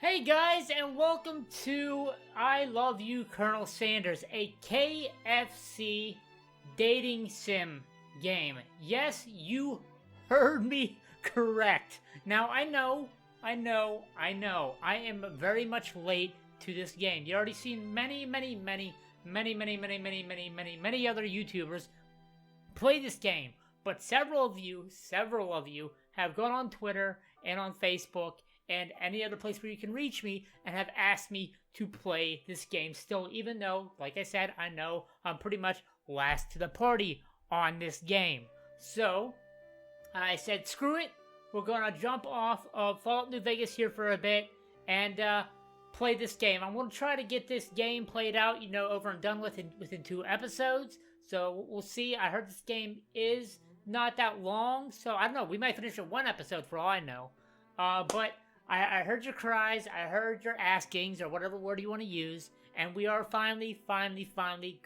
Hey guys, and welcome to I Love You, Colonel Sanders, a KFC dating sim game. Yes, you heard me correct. Now, I know, I am very much late to this game. You've already seen many other YouTubers play this game. But several of you have gone on Twitter and on Facebook and any other place where you can reach me and have asked me to play this game still, even though, like I said, I know I'm pretty much last to the party on this game. So, I said, screw it, we're going to jump off of Fallout New Vegas here for a bit and play this game. I'm going to try to get this game played out, over and done with within 2 episodes. So, we'll see. I heard this game is not that long, so I don't know, we might finish in 1 episode for all I know. But I heard your cries, I heard your askings, or whatever word you want to use, and we are finally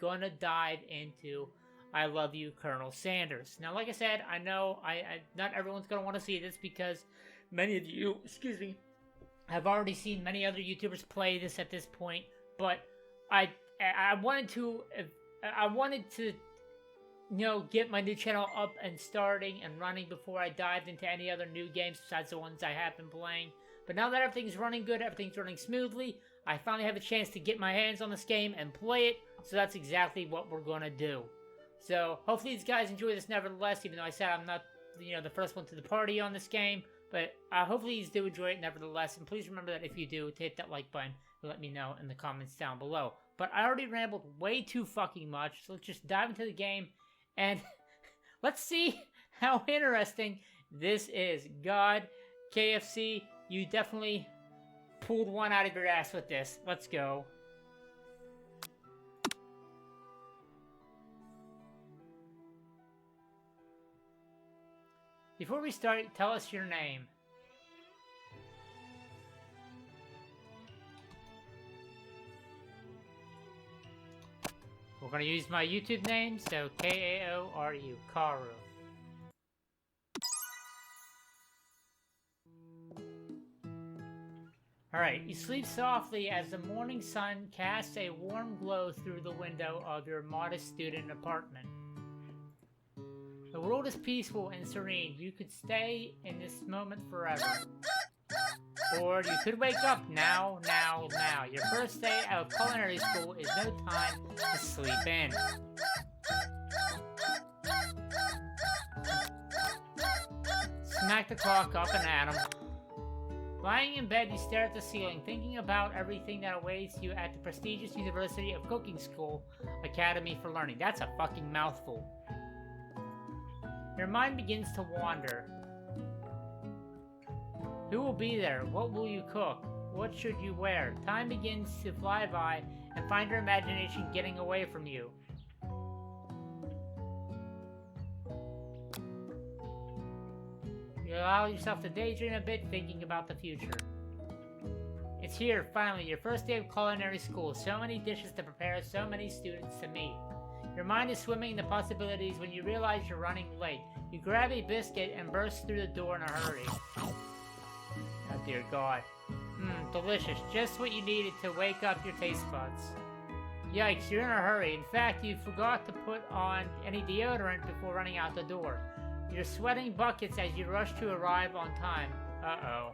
gonna dive into I Love You, Colonel Sanders. Now, like I said, I know not everyone's gonna want to see this because many of you, have already seen many other YouTubers play this at this point, but I wanted to get my new channel up and starting and running before I dived into any other new games besides the ones I have been playing. But now that everything's running good, everything's running smoothly, I finally have a chance to get my hands on this game and play it, so that's exactly what we're gonna do. So, hopefully these guys enjoy this nevertheless, even though I said I'm not, the first one to the party on this game, but hopefully you do enjoy it nevertheless, and please remember that if you do, to hit that like button and let me know in the comments down below. But I already rambled way too fucking much, so let's just dive into the game, and let's see how interesting this is. God, KFC, you definitely pulled one out of your ass with this. Let's go. Before we start, tell us your name. We're going to use my YouTube name, so K-A-O-R-U, Karu. Alright, you sleep softly as the morning sun casts a warm glow through the window of your modest student apartment. The world is peaceful and serene. You could stay in this moment forever. Or you could wake up now. Your first day out of culinary school is no time to sleep in. Smack the clock up and at 'em. Lying in bed, you stare at the ceiling, thinking about everything that awaits you at the prestigious University of Cooking School Academy for Learning. That's a fucking mouthful. Your mind begins to wander. Who will be there? What will you cook? What should you wear? Time begins to fly by and find your imagination getting away from you. You allow yourself to daydream a bit, thinking about the future. It's here, finally, your first day of culinary school. So many dishes to prepare, so many students to meet. Your mind is swimming in the possibilities when you realize you're running late. You grab a biscuit and burst through the door in a hurry. Oh dear God. Delicious. Just what you needed to wake up your taste buds. Yikes, you're in a hurry. In fact, you forgot to put on any deodorant before running out the door. You're sweating buckets as you rush to arrive on time. Uh-oh.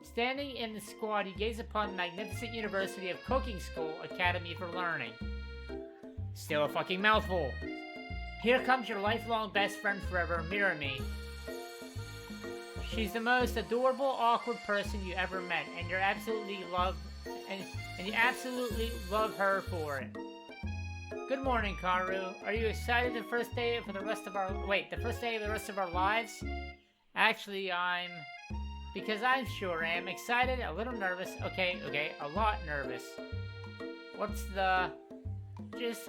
Standing in the squad, you gaze upon the magnificent University of Cooking School Academy for Learning. Still a fucking mouthful. Here comes your lifelong best friend forever, Mirami. She's the most adorable, awkward person you ever met, and you absolutely love her for it. Good morning, Karu. Are you excited the first day of the rest of our lives? Actually, because I sure am. Excited, a little nervous. Okay, a lot nervous. It's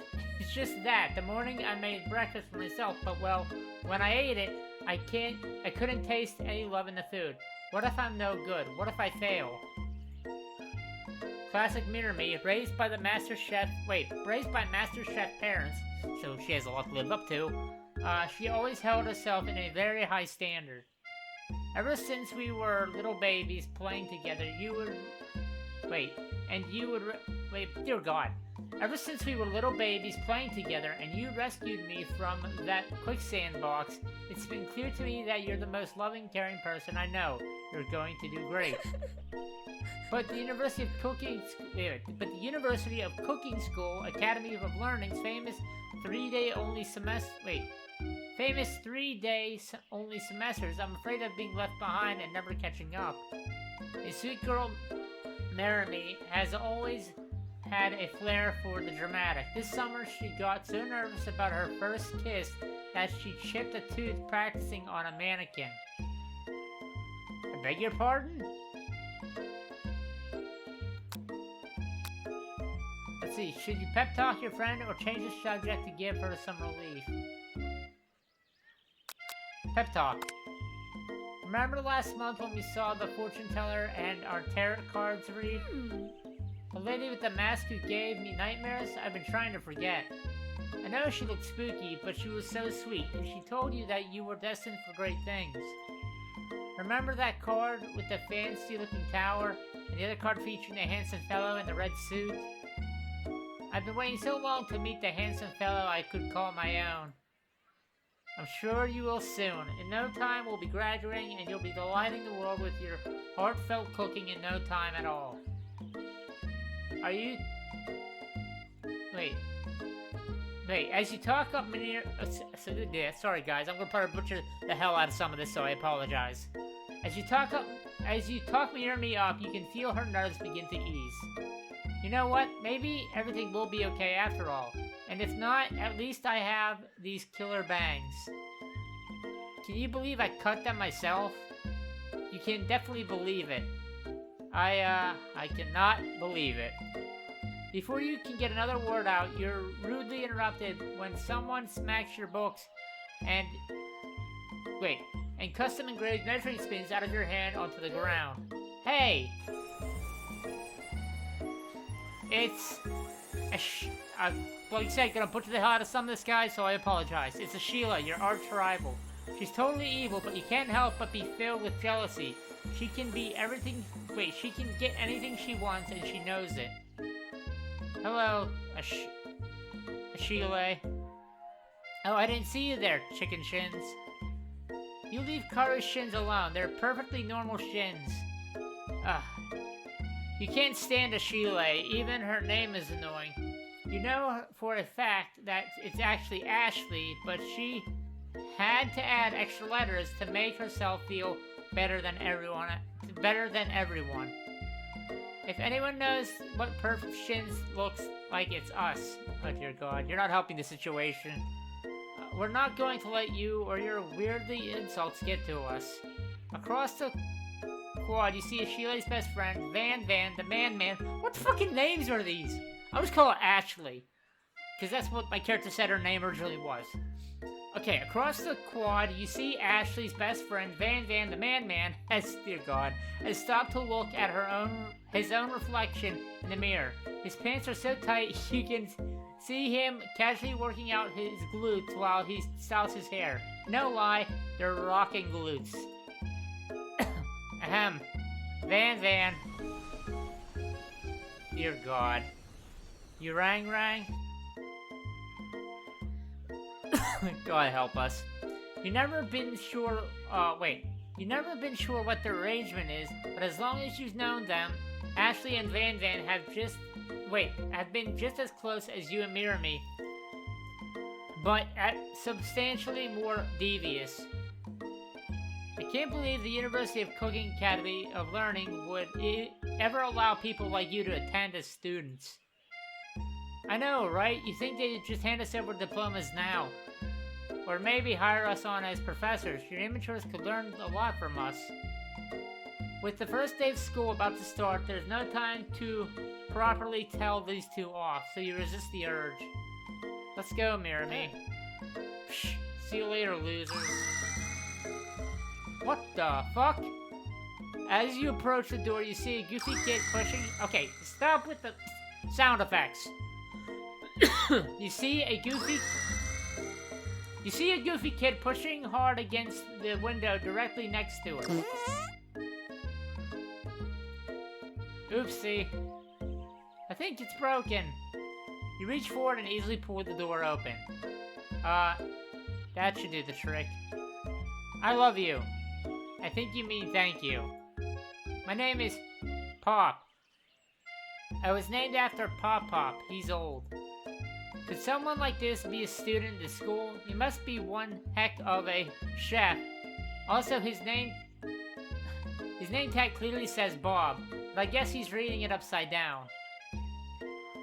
just that. The morning I made breakfast for myself, but well, when I ate it, I couldn't taste any love in the food. What if I'm no good? What if I fail? Classic Minami, raised by Master Chef parents, so she has a lot to live up to. She always held herself in a very high standard. Ever since we were little babies playing together, you would... Wait, and you would... Wait, dear God. Ever since we were little babies playing together and you rescued me from that quicksand box, it's been clear to me that you're the most loving, caring person I know. You're going to do great. But the University of Cooking School Academy of Learning's famous 3-day only semester... Wait. Famous 3-day only semesters, I'm afraid of being left behind and never catching up. A sweet girl, Maramy, has always had a flair for the dramatic. This summer, she got so nervous about her first kiss that she chipped a tooth practicing on a mannequin. I beg your pardon? Let's see, should you pep talk your friend or change the subject to give her some relief? Pep talk. Remember last month when we saw the fortune teller and our tarot cards read? The lady with the mask who gave me nightmares? I've been trying to forget. I know she looked spooky, but she was so sweet, and she told you that you were destined for great things. Remember that card with the fancy-looking tower, and the other card featuring the handsome fellow in the red suit? I've been waiting so long to meet the handsome fellow I could call my own. I'm sure you will soon. In no time, we'll be graduating, and you'll be delighting the world with your heartfelt cooking in no time at all. Are you... Wait, as you talk up near... sorry guys, I'm gonna probably butcher the hell out of some of this, so I apologize. As you talk Maramy up, you can feel her nerves begin to ease. You know what? Maybe everything will be okay after all. And if not, at least I have these killer bangs. Can you believe I cut them myself? You can definitely believe it. I cannot believe it. Before you can get another word out, you're rudely interrupted when someone smacks your books and custom engraved measuring spoons out of your hand onto the ground. Hey! It's like I said, gonna butcher the hell out of some of this guy, so I apologize. It's a Sheila, your arch rival. She's totally evil, but you can't help but be filled with jealousy. She can be everything. She can get anything she wants, and she knows it. Hello, Sheila. Oh, I didn't see you there, chicken shins. You leave Kara's shins alone. They're perfectly normal shins. You can't stand a Sheila. Even her name is annoying. You know for a fact that it's actually Ashley, but she had to add extra letters to make herself feel better than everyone. If anyone knows what perfect shins looks like, it's us. Oh dear God, you're not helping the situation. We're not going to let you or your weirdly insults get to us. Across the quad, you see Sheila's best friend, Van, the Man. What fucking names are these? I'll just call her Ashley, because that's what my character said her name originally was. Okay, across the quad, you see Ashley's best friend, Van, the Man, dear God, has stopped to look at his own reflection in the mirror. His pants are so tight, you can see him casually working out his glutes while he styles his hair. No lie, they're rocking glutes. Ahem. Van. Dear God. You rang? God help us. You've never been sure what the arrangement is, but as long as you've known them, Ashley and Van have been just as close as you and Maramy, but at substantially more devious. I can't believe the University of Cooking Academy of Learning would ever allow people like you to attend as students. I know, right? You think they'd just hand us over diplomas now. Or maybe hire us on as professors. Your immatures could learn a lot from us. With the first day of school about to start, there's no time to properly tell these two off, so you resist the urge. Let's go, Maramy. Psh, see you later, losers. What the fuck? As you approach the door, you see a goofy kid pushing... Okay, stop with the sound effects. You see a goofy You see a goofy kid pushing hard against the window directly next to her. Oopsie. I think it's broken. You reach forward and easily pull the door open. That should do the trick. I love you. I think you mean thank you. My name is Pop. I was named after Pop Pop. He's old. Could someone like this be a student in the school? He must be one heck of a chef. Also, his name tag clearly says Bob, but I guess he's reading it upside down.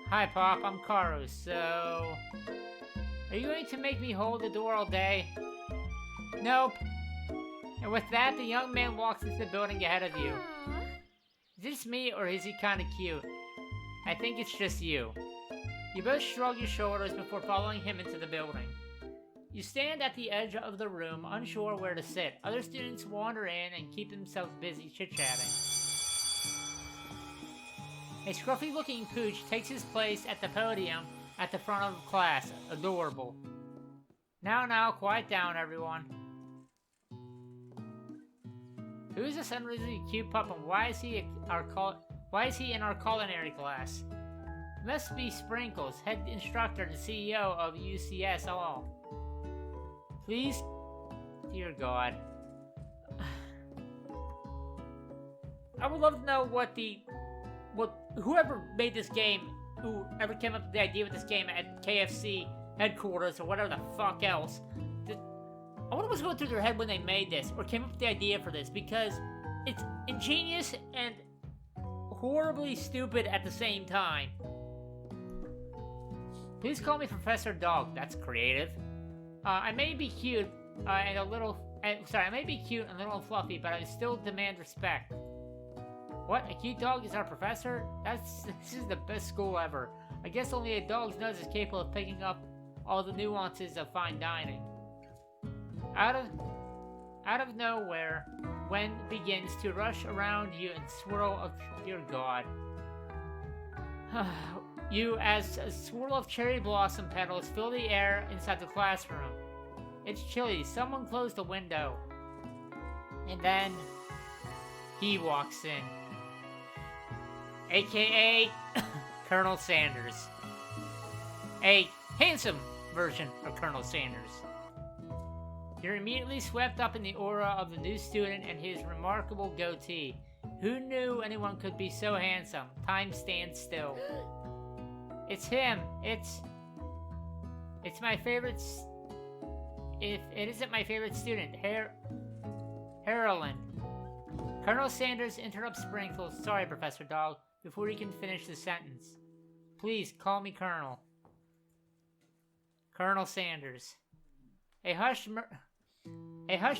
Hi, Pop. I'm Karu. So, are you going to make me hold the door all day? Nope. And with that, the young man walks into the building ahead of you. Is this me, or is he kind of cute? I think it's just you. You both shrug your shoulders before following him into the building. You stand at the edge of the room, unsure where to sit. Other students wander in and keep themselves busy chit-chatting. A scruffy-looking pooch takes his place at the podium at the front of the class. Adorable. Now, quiet down, everyone. Who is this unreasonably cute pup, and why is he in our culinary class? It must be Sprinkles, head instructor and CEO of UCS all. Please, dear God. I would love to know what whoever made this game, whoever came up with the idea with this game at KFC headquarters or whatever the fuck else. I wonder what's going through their head when they made this, or came up with the idea for this, because it's ingenious and horribly stupid at the same time. Please call me Professor Dog. That's creative. I may be cute and a little fluffy, but I still demand respect. What? A cute dog is our professor? This is the best school ever. I guess only a dog's nose is capable of picking up all the nuances of fine dining. Out of nowhere, Wen begins to rush around you and swirl of... Dear God. You, as a swirl of cherry blossom petals, fill the air inside the classroom. It's chilly. Someone closed the window. And then... he walks in. AKA... Colonel Sanders. A handsome version of Colonel Sanders. You're immediately swept up in the aura of the new student and his remarkable goatee. Who knew anyone could be so handsome? Time stands still. It's him. It's my favorite... If it isn't my favorite student, Harlan. Colonel Sanders interrupts Sprinkles. Sorry, Professor Dog, before he can finish the sentence. Please, call me Colonel. Colonel Sanders. A hushed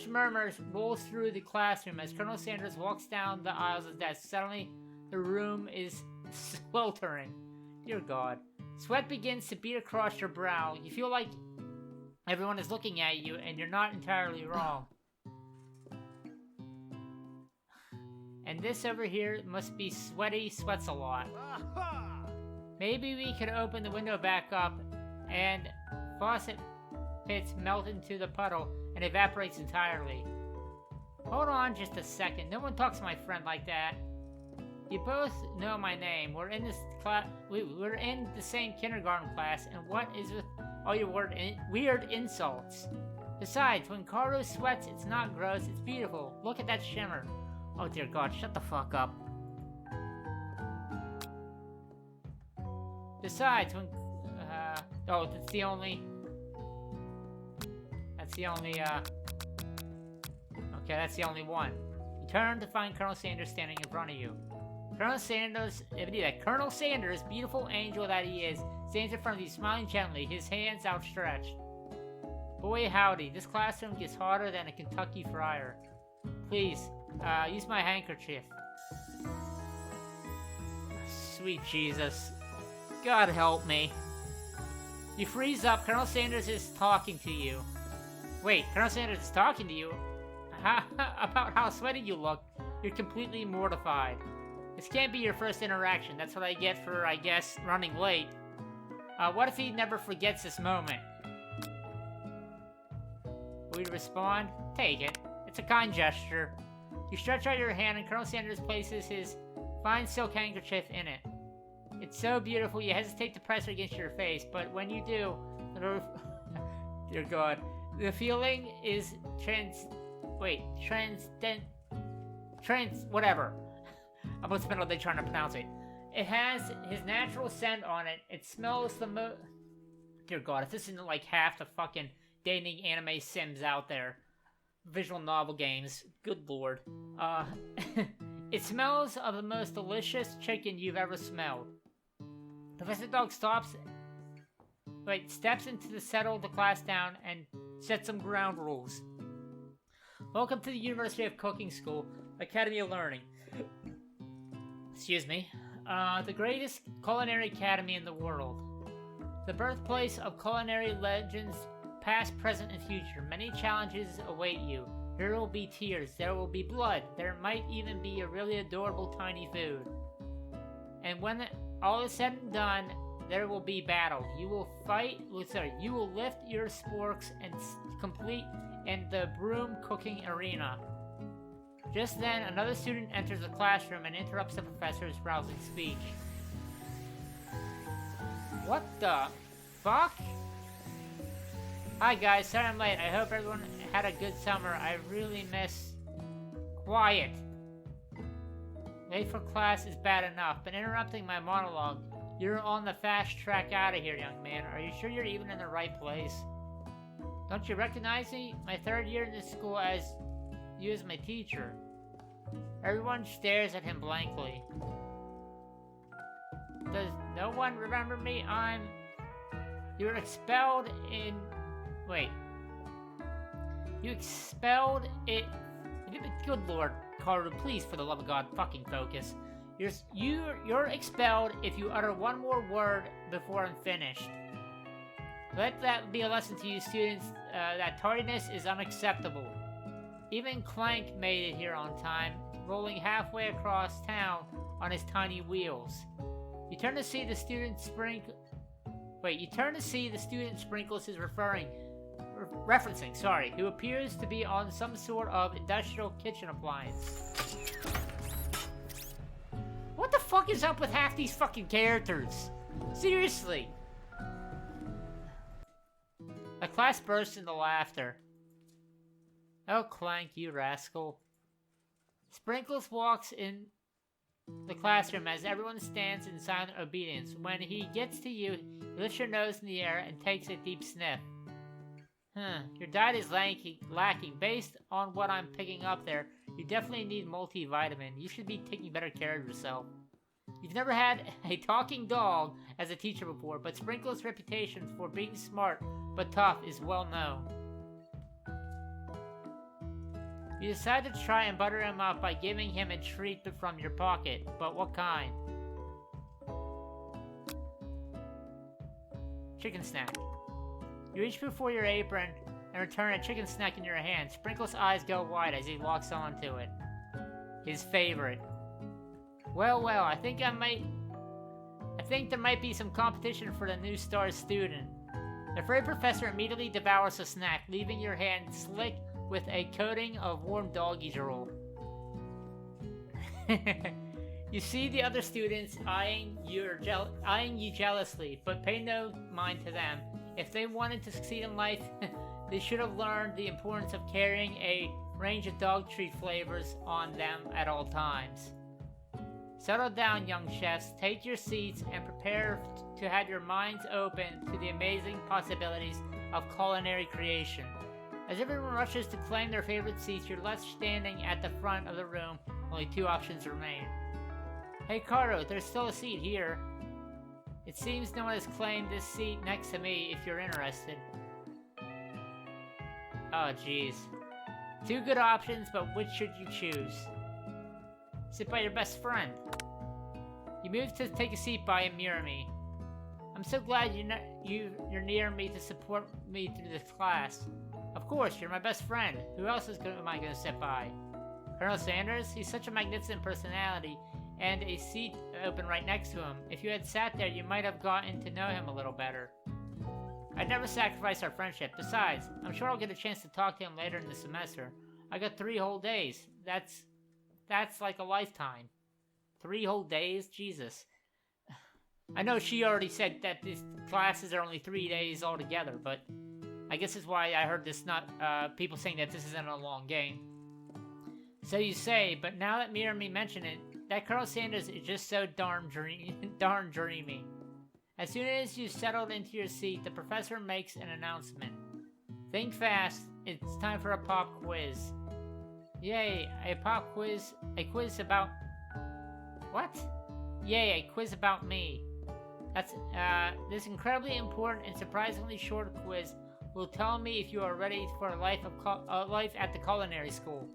murmur rolls through the classroom as Colonel Sanders walks down the aisles of the desk. Suddenly, the room is sweltering. Dear God. Sweat begins to beat across your brow. You feel like everyone is looking at you, and you're not entirely wrong. And this over here must be sweaty, sweats a lot. Maybe we could open the window back up, and faucet pits melt into the puddle and evaporates entirely. Hold on just a second. No one talks to my friend like that. You both know my name. We're in this class. We're in the same kindergarten class. And what is with all your weird insults? Besides, when Karu sweats, it's not gross. It's beautiful. Look at that shimmer. Oh dear God! Shut the fuck up. Besides, when oh, that's the only. Okay, that's the only one. You turn to find Colonel Sanders standing in front of you. Colonel Sanders, beautiful angel that he is, stands in front of you, smiling gently, his hands outstretched. Boy howdy, this classroom gets hotter than a Kentucky fryer. Please, use my handkerchief. Sweet Jesus. God help me. You freeze up. Colonel Sanders is talking to you. Wait, Colonel Sanders is talking to you? About how sweaty you look. You're completely mortified. This can't be your first interaction. That's what I get for, I guess, running late. What if he never forgets this moment? Will you respond? Take it. It's a kind gesture. You stretch out your hand and Colonel Sanders places his fine silk handkerchief in it. It's so beautiful you hesitate to press it against your face, but when you do, dear God, the feeling is whatever. I'm gonna spend all day trying to pronounce it. It has his natural scent on it. It smells the Dear God, if this isn't like half the fucking dating anime sims out there. Visual novel games. Good lord. It smells of the most delicious chicken you've ever smelled. Professor Dog steps into the settle of the class down and sets some ground rules. Welcome to the University of Cooking School, Academy of Learning. Excuse me. The greatest culinary academy in the world. The birthplace of culinary legends, past, present, and future. Many challenges await you. There will be tears. There will be blood. There might even be a really adorable tiny food. And when all is said and done, there will be battle. You will lift your sporks and complete in the broom cooking arena. Just then, another student enters the classroom and interrupts the professor's rousing speech. What the fuck? Hi guys, sorry I'm late. I hope everyone had a good summer. I really miss... Quiet. Late for class is bad enough, but interrupting my monologue. You're on the fast track out of here, young man. Are you sure you're even in the right place? Don't you recognize me? My third year in this school as you as my teacher. Everyone stares at him blankly. Does no one remember me? You were expelled in... Wait. You expelled it... Good lord, Karu, please, for the love of God, fucking focus. You're expelled if you utter one more word before I'm finished. Let that be a lesson to you students, that tardiness is unacceptable. Even Clank made it here on time, rolling halfway across town on his tiny wheels. You turn to see the student Sprinkles is referencing, who appears to be on some sort of industrial kitchen appliance. What the fuck is up with half these fucking characters? Seriously. The class bursts into laughter. Oh, Clank, you rascal. Sprinkles walks in the classroom as everyone stands in silent obedience. When he gets to you, he lifts your nose in the air and takes a deep sniff. Your diet is lacking. Based on what I'm picking up there, you definitely need multivitamin. You should be taking better care of yourself. You've never had a talking dog as a teacher before, but Sprinkles' reputation for being smart but tough is well known. You decide to try and butter him up by giving him a treat from your pocket, but what kind? Chicken snack. You reach before your apron and return a chicken snack in your hand. Sprinkles' eyes go wide as he locks onto it. His favorite. Well, I think there might be some competition for the new star student. The afraid professor immediately devours the snack, leaving your hand slick with a coating of warm doggy drool. You see the other students eyeing you jealously, but pay no mind to them. If they wanted to succeed in life, they should have learned the importance of carrying a range of dog treat flavors on them at all times. Settle down, young chefs, take your seats, and prepare to have your minds open to the amazing possibilities of culinary creation. As everyone rushes to claim their favorite seats, you're left standing at the front of the room. Only two options remain. Hey Caro, there's still a seat here. It seems no one has claimed this seat next to me if you're interested. Oh jeez. Two good options, but which should you choose? Sit by your best friend. You move to take a seat by him near me. I'm so glad you're near me to support me through this class. Of course, you're my best friend. Who else am I going to sit by? Colonel Sanders? He's such a magnificent personality, and a seat open right next to him. If you had sat there, you might have gotten to know him a little better. I'd never sacrifice our friendship. Besides, I'm sure I'll get a chance to talk to him later in the semester. I got 3 whole days. That's like a lifetime. 3 whole days? Jesus. I know she already said that these classes are only 3 days altogether, but I guess that's why I heard this people saying that this isn't a long game. So you say, but now that Mira and me mention it, that Colonel Sanders is just so darn dreamy. As soon as you've settled into your seat, the professor makes an announcement. Think fast, it's time for a pop quiz. Yay, a pop quiz, a quiz about... What? Yay, a quiz about me. That's, this incredibly important and surprisingly short quiz will tell me if you are ready for a life at the culinary school.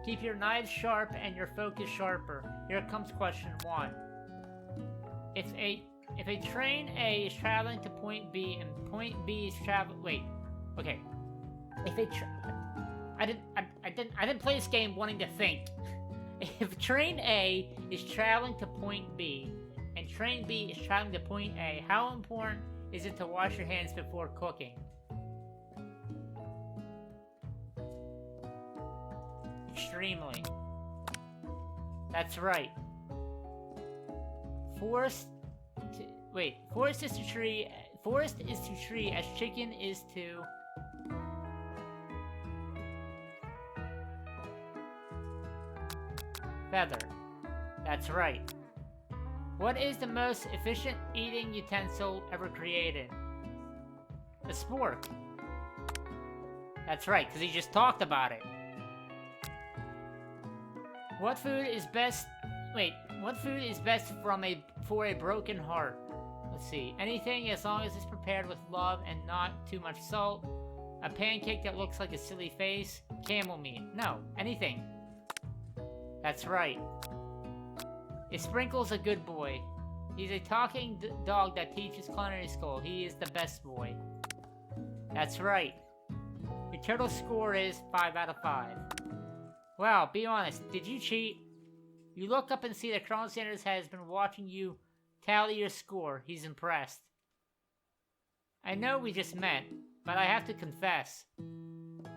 Keep your knives sharp and your focus sharper. Here comes question 1. If a train A is traveling to point B and point B is traveling... Wait. Okay. I didn't play this game wanting to think. If train A is traveling to point B and train B is traveling to point A, how important is it to wash your hands before cooking? Extremely. That's right. Forest is to tree as chicken is to... feather. That's right. What is the most efficient eating utensil ever created? The spork. That's right, because he just talked about it. What food is best for a broken heart? Let's see. Anything as long as it's prepared with love and not too much salt. A pancake that looks like a silly face. Camel meat. No, anything. That's right. Is Sprinkles a good boy? He's a talking dog that teaches culinary school. He is the best boy. That's right. Your total score is 5 out of 5. Wow, be honest, did you cheat? You look up and see that Colonel Sanders has been watching you tally your score. He's impressed. I know we just met, but I have to confess.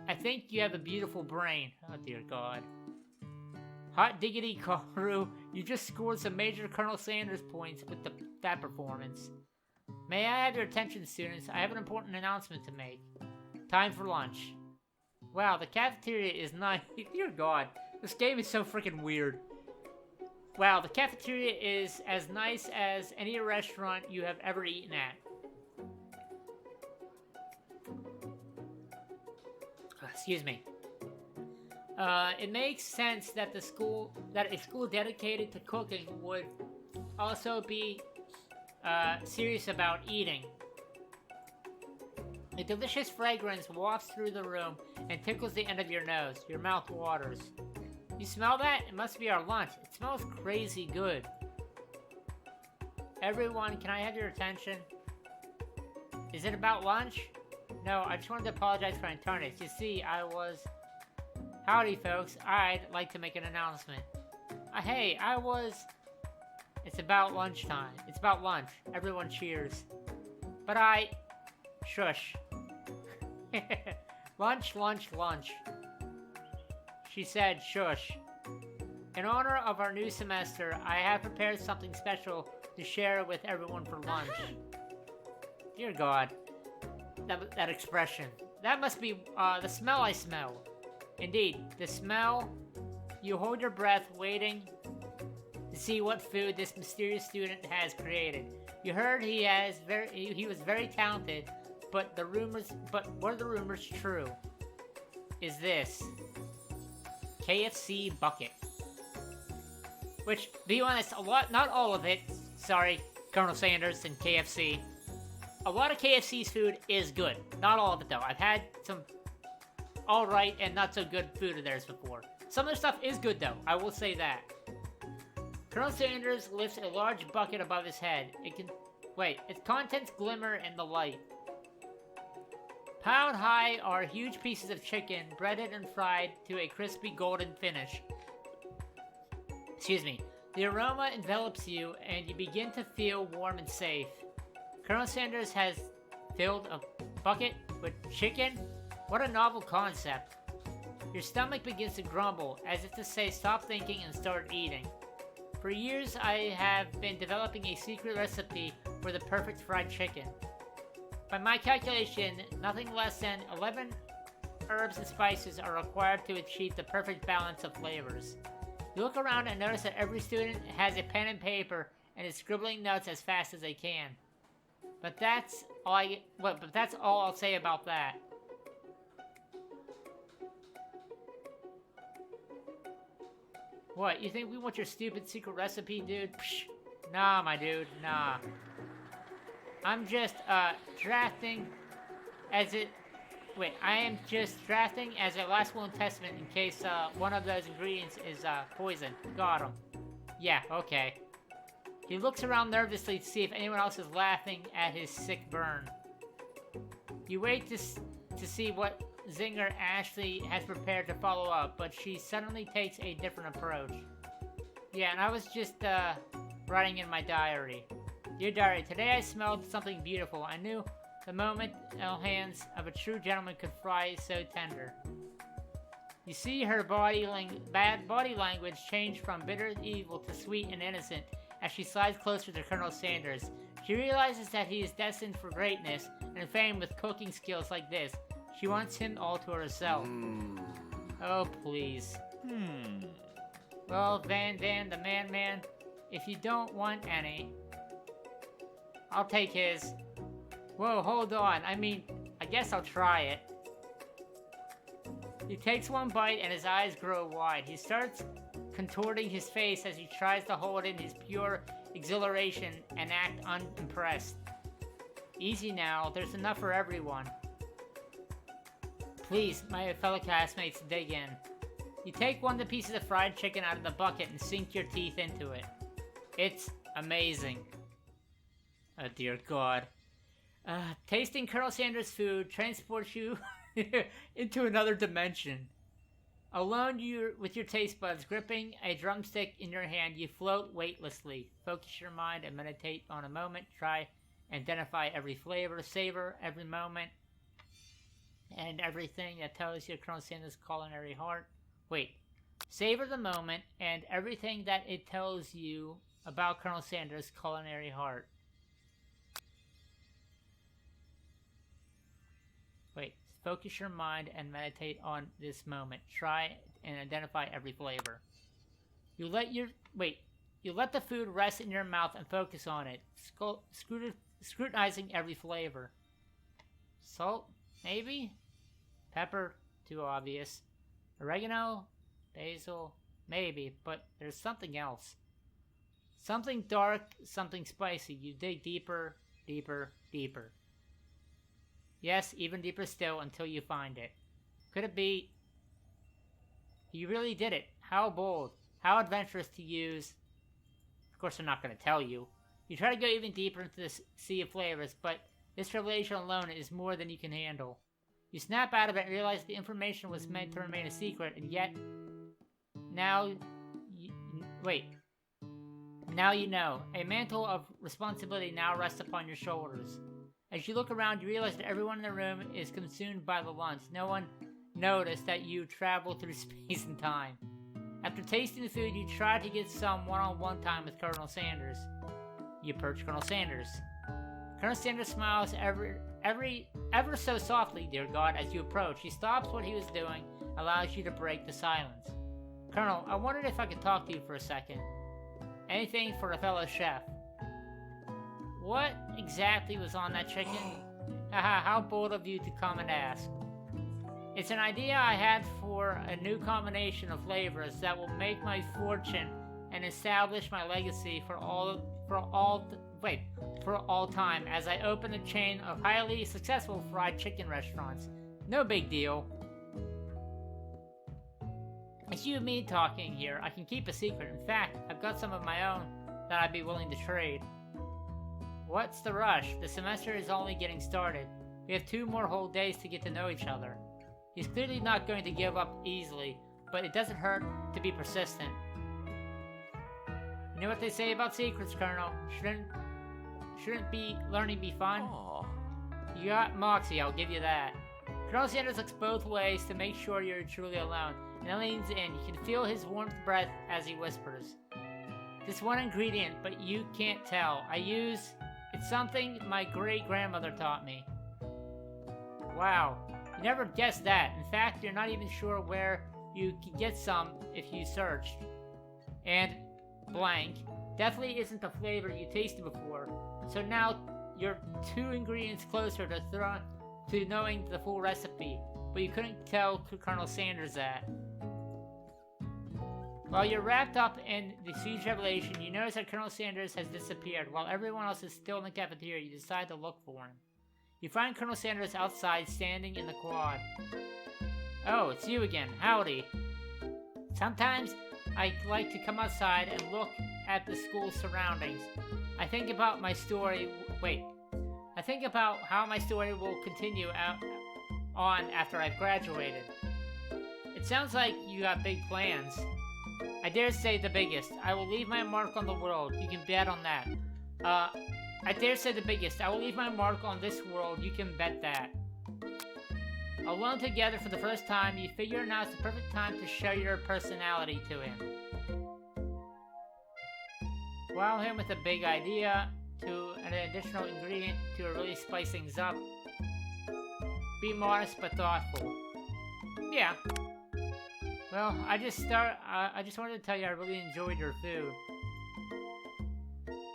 I think you have a beautiful brain. Oh dear God. Hot diggity, Karu, you just scored some major Colonel Sanders points with that performance. May I have your attention, students? I have an important announcement to make. Time for lunch. Wow, the cafeteria is nice. Dear God, this game is so freaking weird. Wow, the cafeteria is as nice as any restaurant you have ever eaten at. Excuse me. It makes sense that a school dedicated to cooking would also be serious about eating. A delicious fragrance wafts through the room and tickles the end of your nose. Your mouth waters. You smell that? It must be our lunch. It smells crazy good. Everyone, can I have your attention? Is it about lunch? No, I just wanted to apologize for internet. You see, Howdy, folks. I'd like to make an announcement. It's about lunchtime. It's about lunch. Everyone cheers. But Shush. Lunch, lunch, lunch. She said, shush. In honor of our new semester, I have prepared something special to share with everyone for lunch. Dear God. That expression. That must be, the smell I smell. Indeed, the smell. You hold your breath, waiting to see what food this mysterious student has created. You heard he was very talented, but were the rumors true? Is this KFC bucket? Which, be honest, not all of it. Sorry, Colonel Sanders and KFC. A lot of KFC's food is good. Not all of it, though. I've had some alright and not so good food of theirs before. Some of their stuff is good, though. I will say that. Colonel Sanders lifts a large bucket above his head. Its contents glimmer in the light. Piled high are huge pieces of chicken, breaded and fried to a crispy golden finish. Excuse me. The aroma envelops you, and you begin to feel warm and safe. Colonel Sanders has filled a bucket with chicken? What a novel concept. Your stomach begins to grumble, as if to say stop thinking and start eating. For years, I have been developing a secret recipe for the perfect fried chicken. By my calculation, nothing less than 11 herbs and spices are required to achieve the perfect balance of flavors. You look around and notice that every student has a pen and paper and is scribbling notes as fast as they can. But that's all I'll say about that. What, you think we want your stupid secret recipe, dude? Psh, nah, my dude, nah. I'm just, drafting as it... Wait, I am just drafting as a last will and testament in case, one of those ingredients is, poison. Got him. Yeah, okay. He looks around nervously to see if anyone else is laughing at his sick burn. You wait to see what zinger Ashley has prepared to follow up, but she suddenly takes a different approach. Yeah, and I was just, writing in my diary. Dear diary, today I smelled something beautiful. I knew the moment the hands of a true gentleman could fry so tender. You see her bad body language change from bitter evil to sweet and innocent as she slides closer to Colonel Sanders. She realizes that he is destined for greatness and fame with cooking skills like this. She wants him all to herself. Oh, please. Well, Van, the man, if you don't want any, I'll take his. Whoa, hold on. I guess I'll try it. He takes one bite and his eyes grow wide. He starts contorting his face as he tries to hold in his pure exhilaration and act unimpressed. Easy now, there's enough for everyone. Please, my fellow castmates, dig in. You take one of the pieces of fried chicken out of the bucket and sink your teeth into it. It's amazing. Oh dear God. Tasting Colonel Sanders' food transports you into another dimension. Alone with your taste buds, gripping a drumstick in your hand, you float weightlessly. Focus your mind and meditate on a moment. Try and identify every flavor, savor every moment, and everything that tells you Colonel Sanders' culinary heart. Wait. Savor the moment and everything that it tells you about Colonel Sanders' culinary heart. Wait. Focus your mind and meditate on this moment. Try and identify every flavor. You let the food rest in your mouth and focus on it, scrutinizing every flavor. Salt, maybe? Pepper, too obvious. Oregano, basil, maybe, but there's something else. Something dark, something spicy. You dig deeper, deeper, deeper. Yes, even deeper still until you find it. Could it be... You really did it. How bold. How adventurous to use... Of course, I'm not going to tell you. You try to go even deeper into this sea of flavors, but this revelation alone is more than you can handle. You snap out of it and realize the information was meant to remain a secret, and yet... Now you know. A mantle of responsibility now rests upon your shoulders. As you look around, you realize that everyone in the room is consumed by the lunch. No one noticed that you traveled through space and time. After tasting the food, you try to get some one-on-one time with Colonel Sanders. You approach Colonel Sanders. Colonel Sanders smiles ever so softly, dear God, as you approach. He stops what he was doing, allows you to break the silence. Colonel, I wondered if I could talk to you for a second. Anything for a fellow chef. What exactly was on that chicken? Haha, how bold of you to come and ask. It's an idea I had for a new combination of flavors that will make my fortune and establish my legacy for all time as I open a chain of highly successful fried chicken restaurants. No big deal. It's you and me talking here. I can keep a secret. In fact, I've got some of my own that I'd be willing to trade. What's the rush? The semester is only getting started. We have 2 more whole days to get to know each other. He's clearly not going to give up easily, but it doesn't hurt to be persistent. You know what they say about secrets, Colonel? Shouldn't learning be fun? Aww. You got Moxie, I'll give you that. Colonel Sanders looks both ways to make sure you're truly alone, and then leans in. You can feel his warm breath as he whispers. This one ingredient, but you can't tell. It's something my great-grandmother taught me. Wow, you never guessed that. In fact, you're not even sure where you can get some if you searched. And blank definitely isn't the flavor you tasted before. So now you're 2 ingredients closer to knowing the full recipe, but you couldn't tell Colonel Sanders that. While you're wrapped up in the huge revelation, you notice that Colonel Sanders has disappeared. While everyone else is still in the cafeteria, you decide to look for him. You find Colonel Sanders outside, standing in the quad. Oh, it's you again. Howdy. Sometimes I like to come outside and look at the school's surroundings. I think about how my story will continue on after I've graduated. It sounds like you got big plans. I dare say the biggest. I will leave my mark on the world. You can bet on that. I dare say the biggest. I will leave my mark on this world. You can bet that. Alone together for the first time, you figure now is the perfect time to show your personality to him. Wow him with a big idea, to an additional ingredient to really spice things up. Be modest but thoughtful. Yeah. Well, I just wanted to tell you I really enjoyed your food.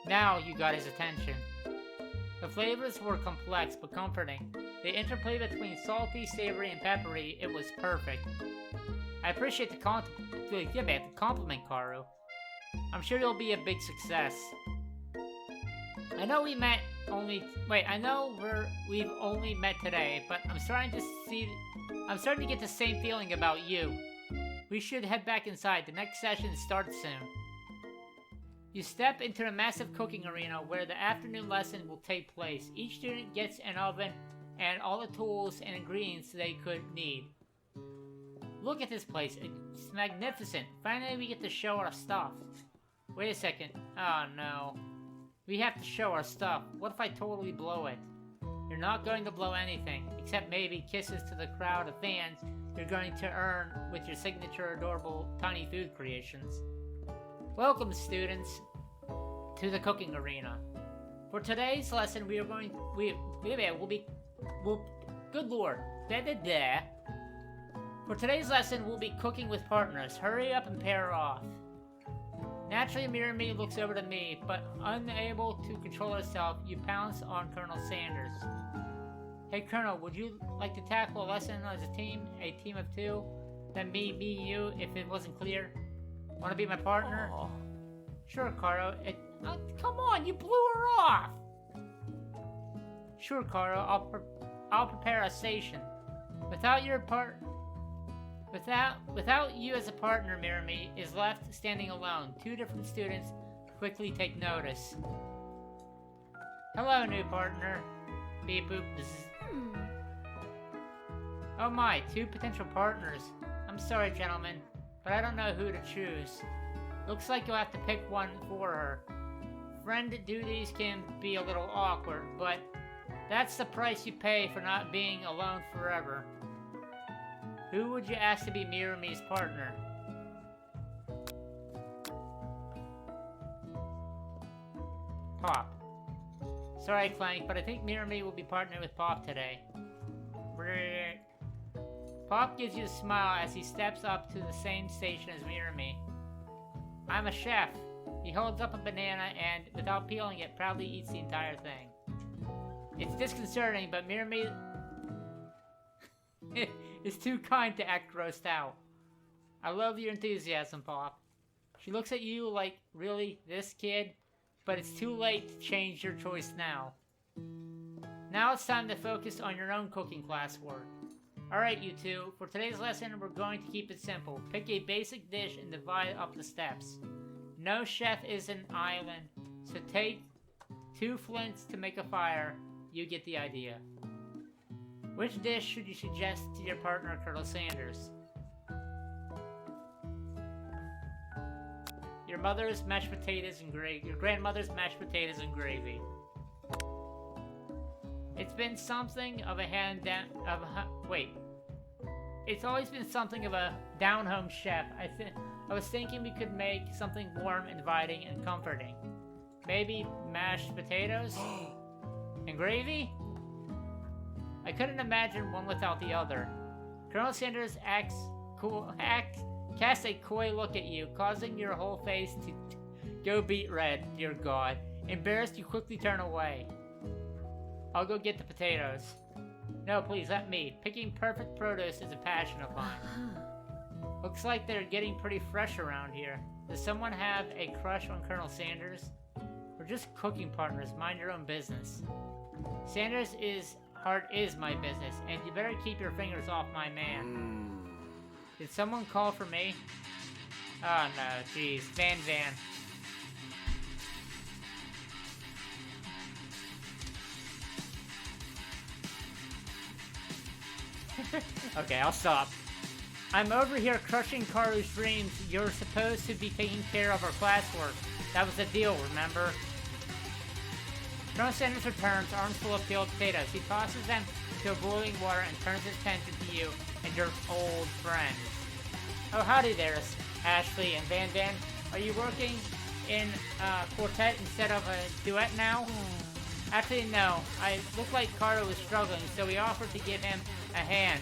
Now you got his attention. The flavors were complex but comforting. The interplay between salty, savory, and peppery, it was perfect. I appreciate the compliment, Karu. I'm sure you'll be a big success. I know we've only met today, but I'm starting to get the same feeling about you. We should head back inside. The next session starts soon. You step into a massive cooking arena where the afternoon lesson will take place. Each student gets an oven and all the tools and ingredients they could need. Look at this place. It's magnificent. Finally, we get to show our stuff. Wait a second. Oh, no. We have to show our stuff. What if I totally blow it? You're not going to blow anything, except maybe kisses to the crowd of fans you're going to earn with your signature adorable tiny food creations. Welcome, students, to the cooking arena. For today's lesson, good lord. For today's lesson, we'll be cooking with partners. Hurry up and pair off. Naturally, Mirami looks over to me, but unable to control herself, you pounce on Colonel Sanders. Hey, Colonel, would you like to tackle a lesson as a team of 2? Then me, you, if it wasn't clear? Want to be my partner? Oh. Sure, Karo. Come on, you blew her off! Sure, Karo, I'll prepare a station. Without you as a partner, Mirami is left standing alone. 2 different students quickly take notice. Hello, new partner. Beep boop. Oh my, 2 potential partners. I'm sorry, gentlemen, but I don't know who to choose. Looks like you'll have to pick one for her. Friend duties can be a little awkward, but that's the price you pay for not being alone forever. Who would you ask to be Mirami's partner? Pop. Sorry, Clank, but I think Mirami will be partnered with Pop today. Pop gives you a smile as he steps up to the same station as Mirami. I'm a chef. He holds up a banana and, without peeling it, proudly eats the entire thing. It's disconcerting, but Mirami is too kind to act grossed out. I love your enthusiasm, Pop. She looks at you like, really, this kid? But it's too late to change your choice now. Now it's time to focus on your own cooking classwork. Alright, you 2, for today's lesson, we're going to keep it simple. Pick a basic dish and divide up the steps. No chef is an island, so take 2 flints to make a fire. You get the idea. Which dish should you suggest to your partner, Colonel Sanders? Your mother's mashed potatoes and gravy. Your grandmother's mashed potatoes and gravy. It's been something of a It's always been something of a down-home chef. I was thinking we could make something warm, inviting, and comforting. Maybe mashed potatoes? And gravy? I couldn't imagine one without the other. Colonel Sanders casts a coy look at you, causing your whole face to go beet red, dear God. Embarrassed, you quickly turn away. I'll go get the potatoes. No, please, let me. Picking perfect produce is a passion of mine. Looks like they're getting pretty fresh around here. Does someone have a crush on Colonel Sanders? We're just cooking partners. Mind your own business. Sanders' heart is my business, and you better keep your fingers off my man. Did someone call for me? Oh no, jeez. Van. Okay, I'll stop. I'm over here crushing Karu's dreams. You're supposed to be taking care of our classwork. That was the deal, remember? Colonel Sanders returns, arms full of peeled potatoes. He tosses them into boiling water and turns his attention to you and your old friends. Oh, howdy there, Ashley and Van. Are you working in a quartet instead of a duet now? Actually, no. I looked like Karu was struggling, so we offered to give him a hand.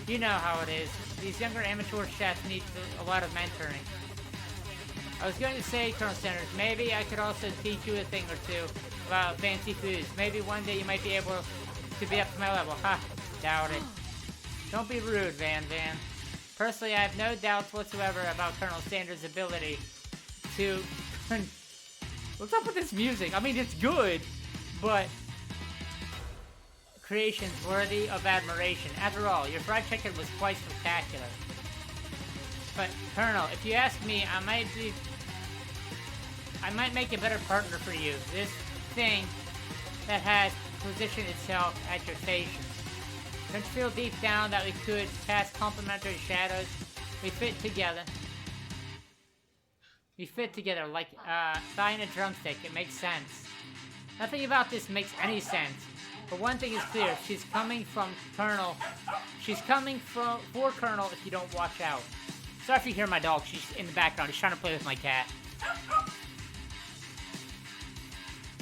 You know how it is. These younger amateur chefs need a lot of mentoring. I was going to say, Colonel Sanders, maybe I could also teach you a thing or two about fancy foods. Maybe one day you might be able to be up to my level. Ha, doubt it. Don't be rude, Van. Personally, I have no doubts whatsoever about Colonel Sanders' ability to... What's up with this music? I mean, it's good, but... creations worthy of admiration. After all, your fried chicken was quite spectacular. But, Colonel, if you ask me, I might make a better partner for you. This thing that has positioned itself at your station. Don't you feel deep down that we could cast complementary shadows? We fit together like thigh and a drumstick. It makes sense. Nothing about this makes any sense. But one thing is clear, she's coming for Colonel if you don't watch out. Sorry if you hear my dog, she's in the background, she's trying to play with my cat.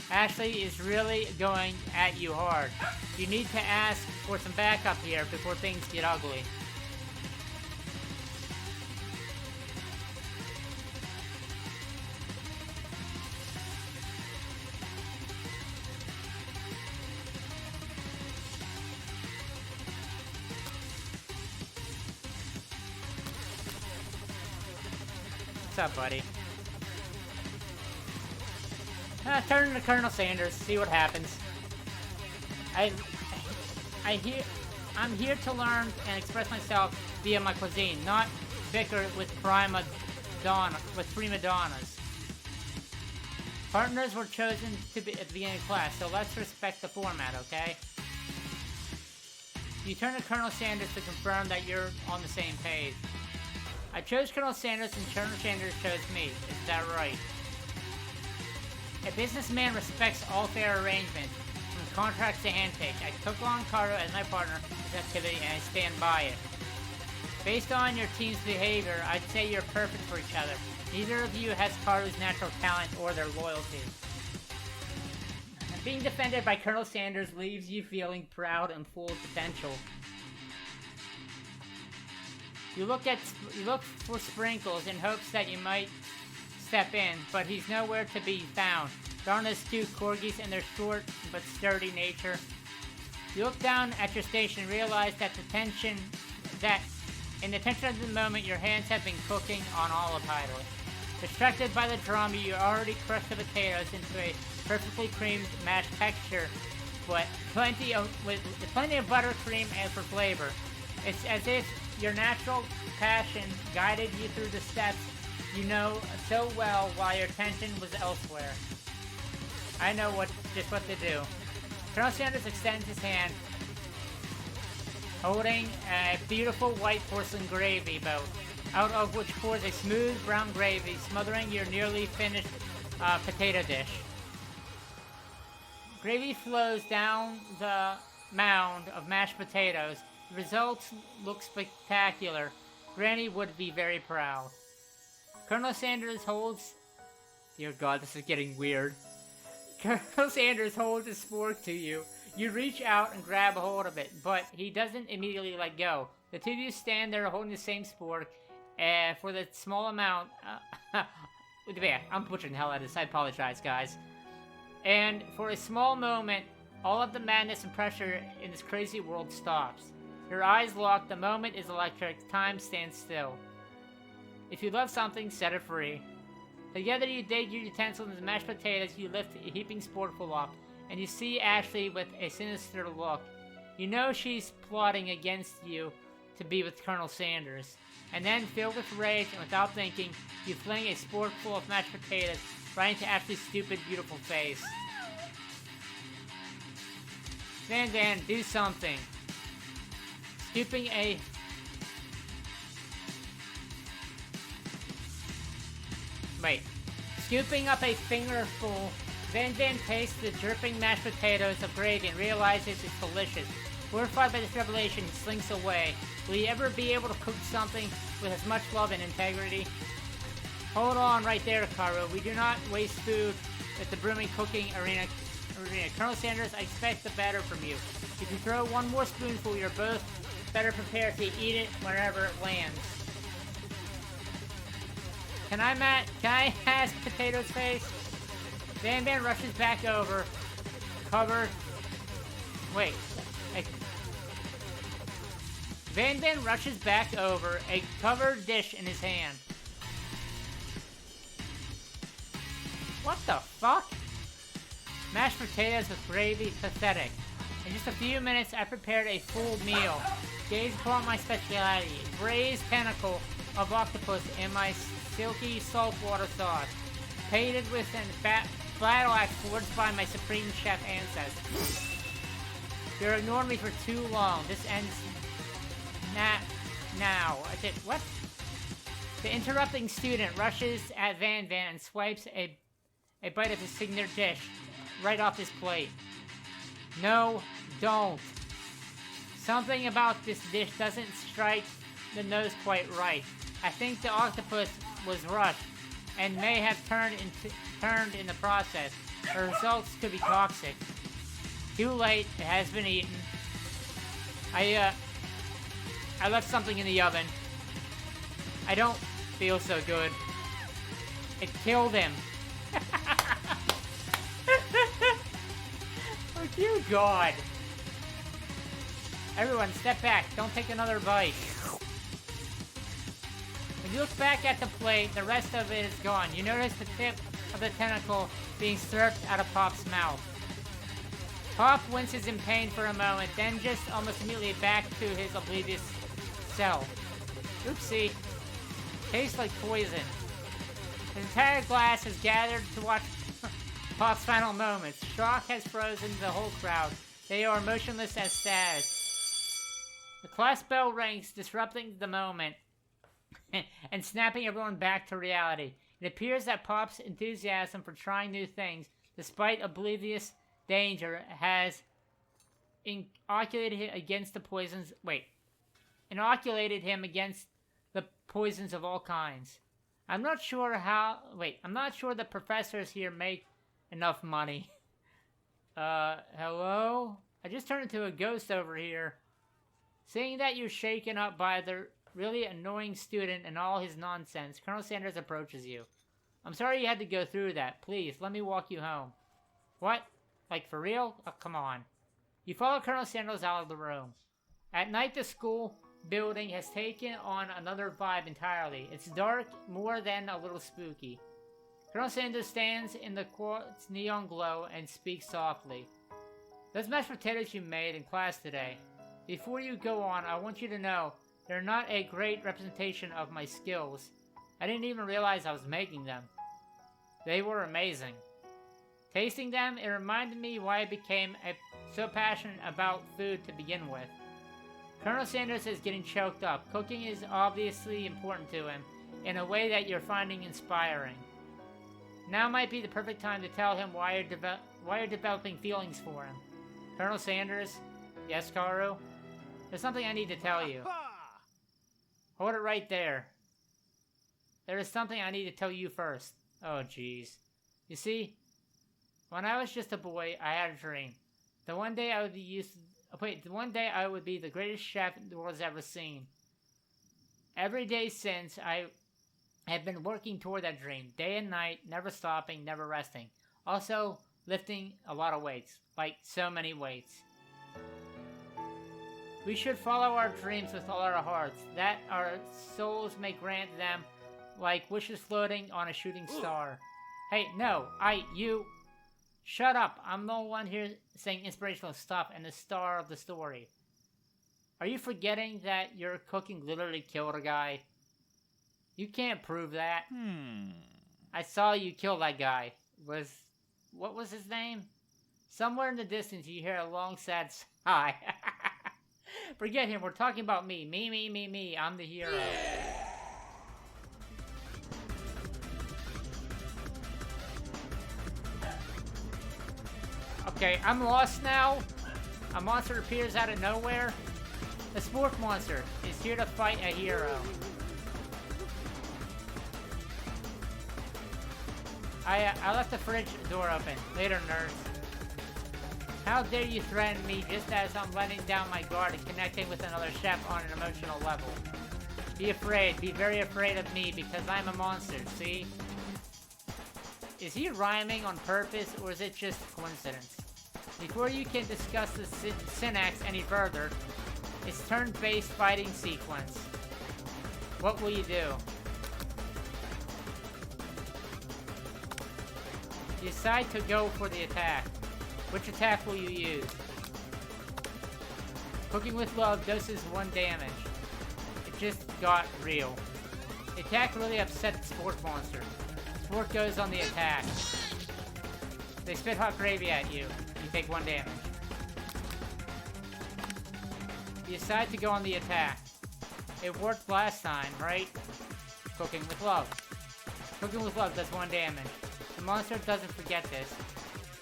Ashley is really going at you hard. You need to ask for some backup here before things get ugly. What's up, buddy? Turn to Colonel Sanders, see what happens. I'm here to learn and express myself via my cuisine, not bicker with prima donnas. Partners were chosen to be at the beginning of class, so let's respect the format, okay? You turn to Colonel Sanders to confirm that you're on the same page. I chose Colonel Sanders and Colonel Sanders chose me. Is that right? A businessman respects all fair arrangements, from contracts to handshake. I took on Karu as my partner in this activity and I stand by it. Based on your team's behavior, I'd say you're perfect for each other. Neither of you has Karu's natural talent or their loyalty. Being defended by Colonel Sanders leaves you feeling proud and full of potential. You look for Sprinkles in hopes that you might step in, but he's nowhere to be found. Darn those two corgis and their short but sturdy nature. You look down at your station and realize that in the tension of the moment, your hands have been cooking on autopilot. Distracted by the drama, you already crushed the potatoes into a perfectly creamed mashed texture, but plenty of buttercream and for flavor. It's as if your natural passion guided you through the steps you know so well while your attention was elsewhere. I know just what to do. Colonel Sanders extends his hand, holding a beautiful white porcelain gravy boat, out of which pours a smooth brown gravy, smothering your nearly finished potato dish. Gravy flows down the mound of mashed potatoes. The results look spectacular. Granny would be very proud. Colonel Sanders holds... Dear God, this is getting weird. Colonel Sanders holds his spork to you. You reach out and grab a hold of it, but he doesn't immediately let go. The two of you stand there holding the same spork, for the small amount... I'm butchering the hell out of this. I apologize, guys. And for a small moment, all of the madness and pressure in this crazy world stops. Your eyes lock. The moment is electric. Time stands still. If you love something, set it free. Together you dig your utensils into mashed potatoes. You lift a heaping sporkful up, and you see Ashley with a sinister look. You know she's plotting against you to be with Colonel Sanders. And then, filled with rage and without thinking, you fling a sporkful of mashed potatoes right into Ashley's stupid, beautiful face. Van, do something. Scooping up a fingerful, Van tastes the dripping mashed potatoes of gravy and realizes it's delicious. Horrified by this revelation, he slinks away. Will you ever be able to cook something with as much love and integrity? Hold on right there, Caro. We do not waste food at the brimming cooking arena. Colonel Sanders, I expect the better from you. If you throw one more spoonful, you're both better prepared to eat it wherever it lands. Can I ask Potato's face? Van rushes back over. Van rushes back over, a covered dish in his hand. What the fuck? Mashed potatoes with gravy, pathetic. In just a few minutes, I prepared a full meal. Gaze upon my speciality, braised tentacle of octopus in my silky saltwater sauce, painted with battle axe forged by my supreme chef ancestors. You're ignoring me for too long. This ends now. What? The interrupting student rushes at Van and swipes a bite of his signature dish right off his plate. No, don't. Something about this dish doesn't strike the nose quite right. I think the octopus was rushed and may have turned in the process. The results could be toxic. Too late. It has been eaten. I left something in the oven. I don't feel so good. It killed him. Oh, dear God. Everyone, step back. Don't take another bite. When you look back at the plate, the rest of it is gone. You notice the tip of the tentacle being slurped out of Pop's mouth. Pop winces in pain for a moment, then just almost immediately back to his oblivious self. Oopsie. Tastes like poison. The entire class has gathered to watch Pop's final moments. Shock has frozen the whole crowd. They are motionless as statues. The class bell rings, disrupting the moment and snapping everyone back to reality. It appears that Pop's enthusiasm for trying new things, despite oblivious danger, has inoculated him against the poisons the poisons of all kinds. I'm not sure the professors here make enough money. Hello? I just turned into a ghost over here. Seeing that you're shaken up by the really annoying student and all his nonsense, Colonel Sanders approaches you. I'm sorry you had to go through that. Please, let me walk you home. What? Like, for real? Oh, come on. You follow Colonel Sanders out of the room. At night, the school building has taken on another vibe entirely. It's dark, more than a little spooky. Colonel Sanders stands in the quartz neon glow and speaks softly. Those mashed potatoes you made in class today. Before you go on, I want you to know they're not a great representation of my skills. I didn't even realize I was making them. They were amazing. Tasting them, it reminded me why I became so passionate about food to begin with. Colonel Sanders is getting choked up. Cooking is obviously important to him, in a way that you're finding inspiring. Now might be the perfect time to tell him why you're developing feelings for him. Colonel Sanders, Yes, Karu? There's something I need to tell you. Hold it right there. There is something I need to tell you first. Oh, jeez. You see, when I was just a boy, I had a dream. The one day I would be the greatest chef the world has ever seen. Every day since, I have been working toward that dream, day and night, never stopping, never resting. Also, lifting a lot of weights, like so many weights. We should follow our dreams with all our hearts, that our souls may grant them like wishes floating on a shooting star. Hey, no, you... Shut up, I'm the one here saying inspirational stuff and the star of the story. Are you forgetting that your cooking literally killed a guy? You can't prove that. I saw you kill that guy. What was his name? Somewhere in the distance you hear a long sad sigh. Forget him, we're talking about me. Me, I'm the hero. Okay, I'm lost now. A monster appears out of nowhere. The sport monster is here to fight a hero. I left the fridge door open. Later, nerds. How dare you threaten me just as I'm letting down my guard and connecting with another chef on an emotional level. Be afraid. Be very afraid of me because I'm a monster, see? Is he rhyming on purpose or is it just coincidence? Before you can discuss the syntax any further, it's turn-based fighting sequence. What will you do? You decide to go for the attack. Which attack will you use? Cooking with love doses 1 damage. It just got real. The attack really upset the sport monster. Sport goes on the attack. They spit hot gravy at you. You take 1 damage. You decide to go on the attack. It worked last time, right? Cooking with love. Cooking with love does 1 damage. The monster doesn't forget this.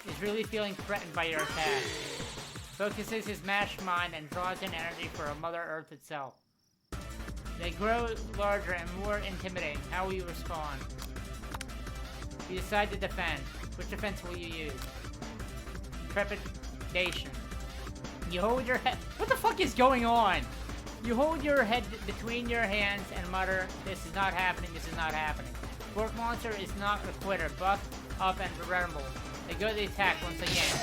He's really feeling threatened by your attack. Focuses his mashed mind and draws in energy for Mother Earth itself. They grow larger and more intimidating. How will you respond? You decide to defend. Which defense will you use? Trepidation. You hold your head... What the fuck is going on? You hold your head between your hands and mutter, "This is not happening, this is not happening." Sport monster is not a quitter. Buff up and remember. They go to the attack once again.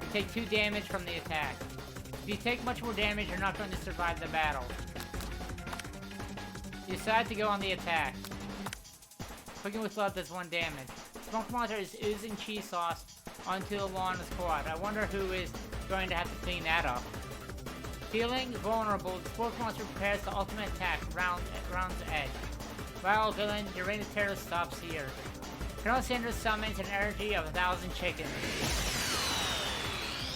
You take 2 damage from the attack. If you take much more damage, you're not going to survive the battle. You decide to go on the attack. Cooking with love does 1 damage. Sport monster is oozing cheese sauce onto the lawn of squad. I wonder who is going to have to clean that up. Feeling vulnerable, the sport monster prepares the ultimate attack, round's edge. Wow, villain, your reign of terror stops here. Colonel Sanders summons an energy of 1,000 chickens.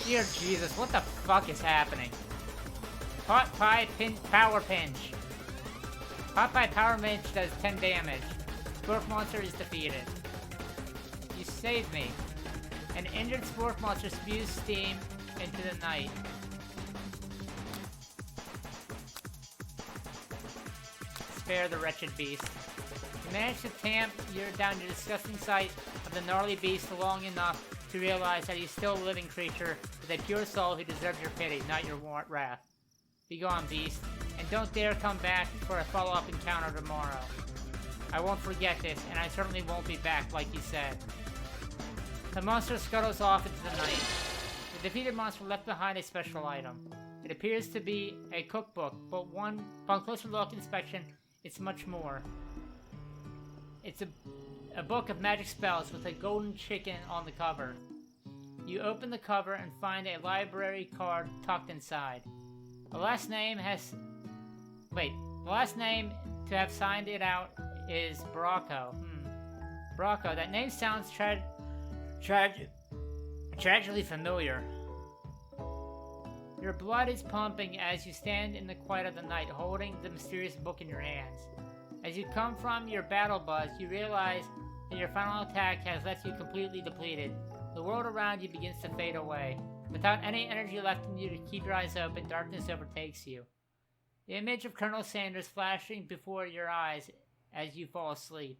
Dear Jesus, what the fuck is happening? Pot Pie Power Pinch. Pot Pie Power Pinch does 10 damage. Sport monster is defeated. You saved me. An injured sport monster spews steam into the night. Spare the wretched beast. You manage to tamp down your disgusting sight of the gnarly beast long enough to realize that he's still a living creature with a pure soul who deserves your pity, not your wrath. Be gone, beast, and don't dare come back for a follow-up encounter tomorrow. I won't forget this, and I certainly won't be back like you said. The monster scuttles off into the night. The defeated monster left behind a special item. It appears to be a cookbook, but upon closer look inspection, it's much more. It's a book of magic spells with a golden chicken on the cover. You open the cover and find a library card tucked inside. The last name to have signed it out is Bracco. Bracco, that name sounds tragically familiar. Your blood is pumping as you stand in the quiet of the night, holding the mysterious book in your hands. As you come from your battle buzz, you realize that your final attack has left you completely depleted. The world around you begins to fade away. Without any energy left in you to keep your eyes open, darkness overtakes you. The image of Colonel Sanders flashing before your eyes as you fall asleep.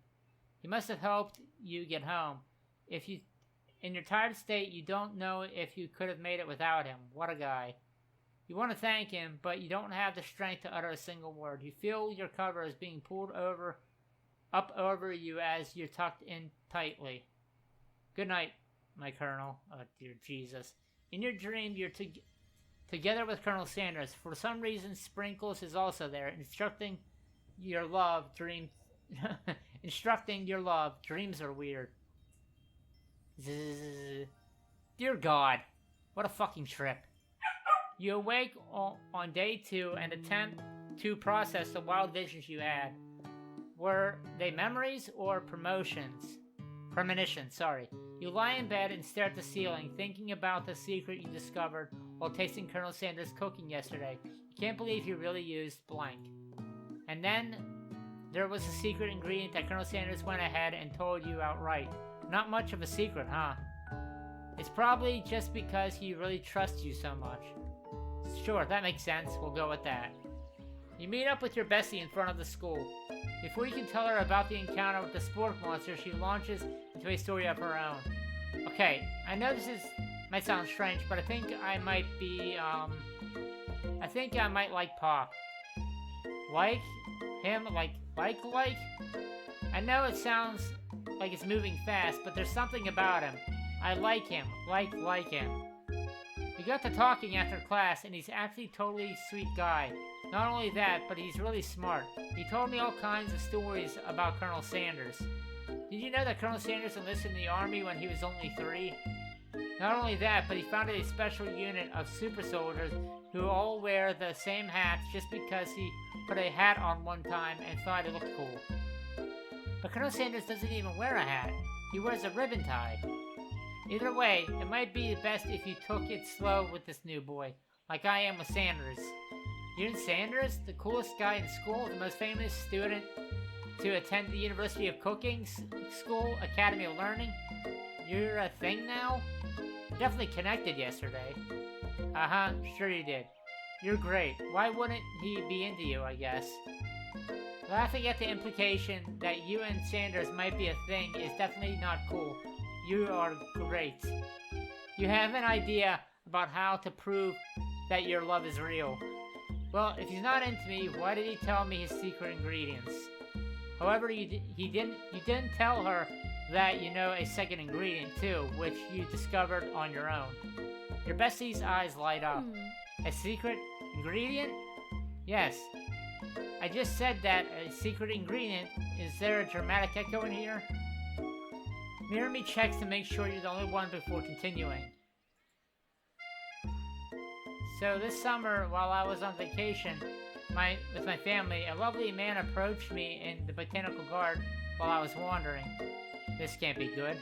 He must have helped you get home. In your tired state, you don't know if you could have made it without him. What a guy. You want to thank him, but you don't have the strength to utter a single word. You feel your cover is being pulled up over you as you're tucked in tightly. Good night, my Colonel. Oh, dear Jesus. In your dream, you're together with Colonel Sanders. For some reason, Sprinkles is also there, instructing your love. Dreams are weird. Zzz. Dear God, what a fucking trip. You awake on day 2 and attempt to process the wild visions you had. Were they memories or premonitions? Sorry. You lie in bed and stare at the ceiling, thinking about the secret you discovered while tasting Colonel Sanders' cooking yesterday. You can't believe you really used blank. And then there was a secret ingredient that Colonel Sanders went ahead and told you outright. Not much of a secret, huh? It's probably just because he really trusts you so much. Sure, that makes sense. We'll go with that. You meet up with your bestie in front of the school. Before you can tell her about the encounter with the sport monster, she launches into a story of her own. Okay, I know might sound strange, but I think I might like Pop. Like him? Like? I know it sounds like it's moving fast, but there's something about him. I like him. Like him. We got to talking after class, and he's actually a totally sweet guy. Not only that, but he's really smart. He told me all kinds of stories about Colonel Sanders. Did you know that Colonel Sanders enlisted in the Army when he was only 3? Not only that, but he founded a special unit of super soldiers who all wear the same hats just because he put a hat on one time and thought it looked cool. But Colonel Sanders doesn't even wear a hat. He wears a ribbon tie. Either way, it might be best if you took it slow with this new boy, like I am with Sanders. You and Sanders, the coolest guy in school, the most famous student to attend the University of Cooking School, Academy of Learning. You're a thing now? Definitely connected yesterday. Uh-huh, sure you did. You're great. Why wouldn't he be into you, I guess? Laughing at the implication that you and Sanders might be a thing is definitely not cool. You are great. You have an idea about how to prove that your love is real. Well, if he's not into me, why did he tell me his secret ingredients? However, you didn't tell her that you know a second ingredient too, which you discovered on your own. Your bestie's eyes light up. A secret ingredient? Yes. I just said that, a secret ingredient. Is there a dramatic echo in here? Mirror me checks to make sure you're the only one before continuing. So this summer, while I was on vacation with my family, a lovely man approached me in the botanical garden while I was wandering. This can't be good.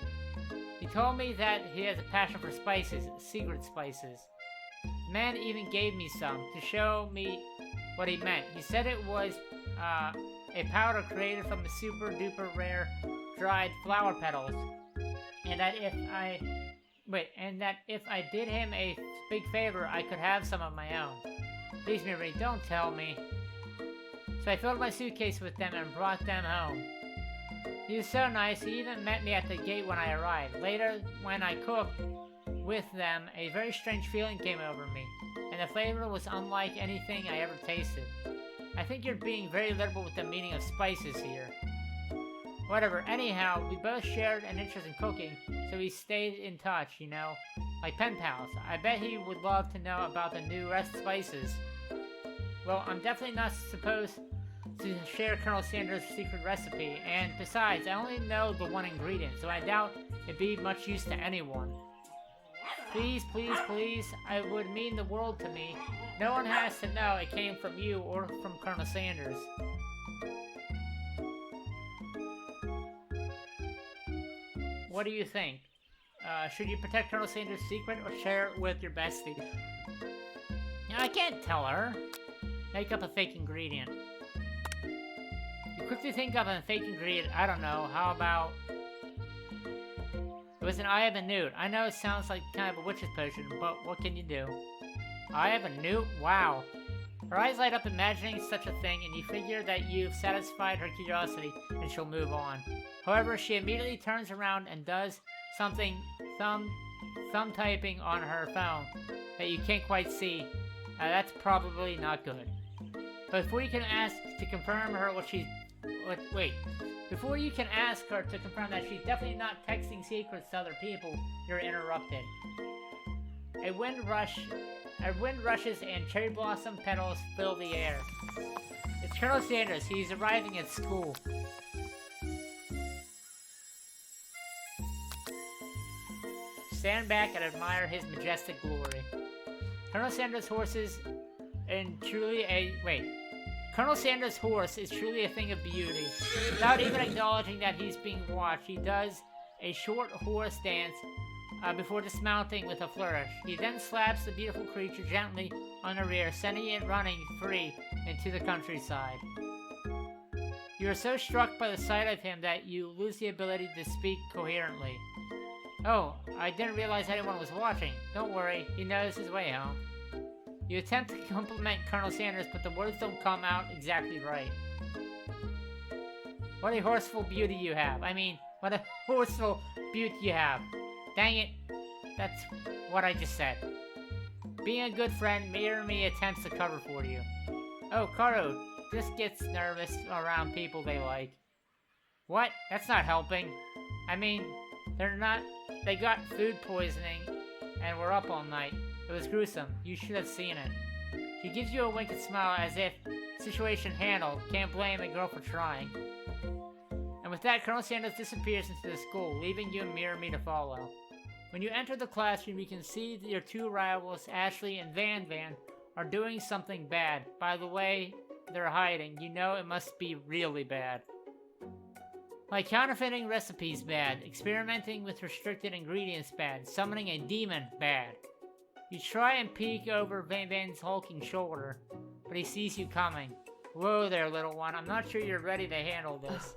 He told me that he has a passion for spices, secret spices. The man even gave me some to show me what he meant. He said it was a powder created from the super duper rare dried flower petals, and that if I did him a big favor, I could have some of my own. Please, Mary, don't tell me. So I filled my suitcase with them and brought them home. He was so nice, he even met me at the gate when I arrived. Later, when I cooked with them, a very strange feeling came over me, and the flavor was unlike anything I ever tasted. I think you're being very literal with the meaning of spices here. Whatever, anyhow, we both shared an interest in cooking, so we stayed in touch, you know, like pen pals. I bet he would love to know about the new rest spices. Well, I'm definitely not supposed to share Colonel Sanders' secret recipe, and besides, I only know the one ingredient, so I doubt it'd be much use to anyone. Please, please, please, it would mean the world to me. No one has to know it came from you or from Colonel Sanders. What do you think? Should you protect Colonel Sanders' secret or share it with your bestie? I can't tell her. Make up a fake ingredient. You quickly think of a fake ingredient. I don't know. How about... was an Eye of a Newt. I know it sounds like kind of a witch's potion, but what can you do? Eye of a Newt? Wow. Her eyes light up imagining such a thing, and you figure that you've satisfied her curiosity and she'll move on. However, she immediately turns around and does something, thumb typing on her phone that you can't quite see. That's probably not good. But before you can ask to confirm her before you can ask her to confirm that she's definitely not texting secrets to other people, you're interrupted. A wind rushes and cherry blossom petals fill the air. It's Colonel Sanders. He's arriving at school. Stand back and admire his majestic glory. Colonel Sanders' horse is truly a thing of beauty. Without even acknowledging that he's being watched, he does a short horse dance before dismounting with a flourish. He then slaps the beautiful creature gently on the rear, sending it running free into the countryside. You are so struck by the sight of him that you lose the ability to speak coherently. Oh, I didn't realize anyone was watching. Don't worry, he knows his way home. You attempt to compliment Colonel Sanders, but the words don't come out exactly right. What a horseful beauty you have. What a horseful beauty you have. Dang it. That's what I just said. Being a good friend, Me attempts to cover for you. Oh, Caro just gets nervous around people they like. What? That's not helping. They got food poisoning and were up all night. It was gruesome. You should have seen it. She gives you a wink and smile as if situation handled. Can't blame a girl for trying. And with that, Colonel Sanders disappears into the school, leaving you and Me to follow. When you enter the classroom, you can see that your two rivals, Ashley and Van, are doing something bad. By the way they're hiding, you know it must be really bad. Like counterfeiting recipes bad, experimenting with restricted ingredients bad, summoning a demon bad. You try and peek over Van's hulking shoulder, but he sees you coming. Whoa there, little one. I'm not sure you're ready to handle this.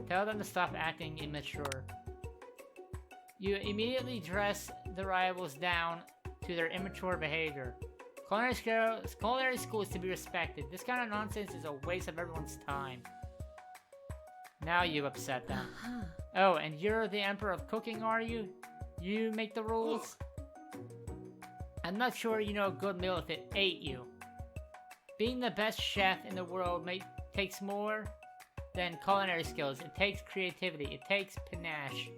Tell them to stop acting immature. You immediately dress the rivals down to their immature behavior. Culinary school is to be respected. This kind of nonsense is a waste of everyone's time. Now you've upset them. Oh, and you're the Emperor of Cooking, are you? You make the rules? I'm not sure you know a good meal if it ate you. Being the best chef in the world takes more than culinary skills. It takes creativity. It takes panache.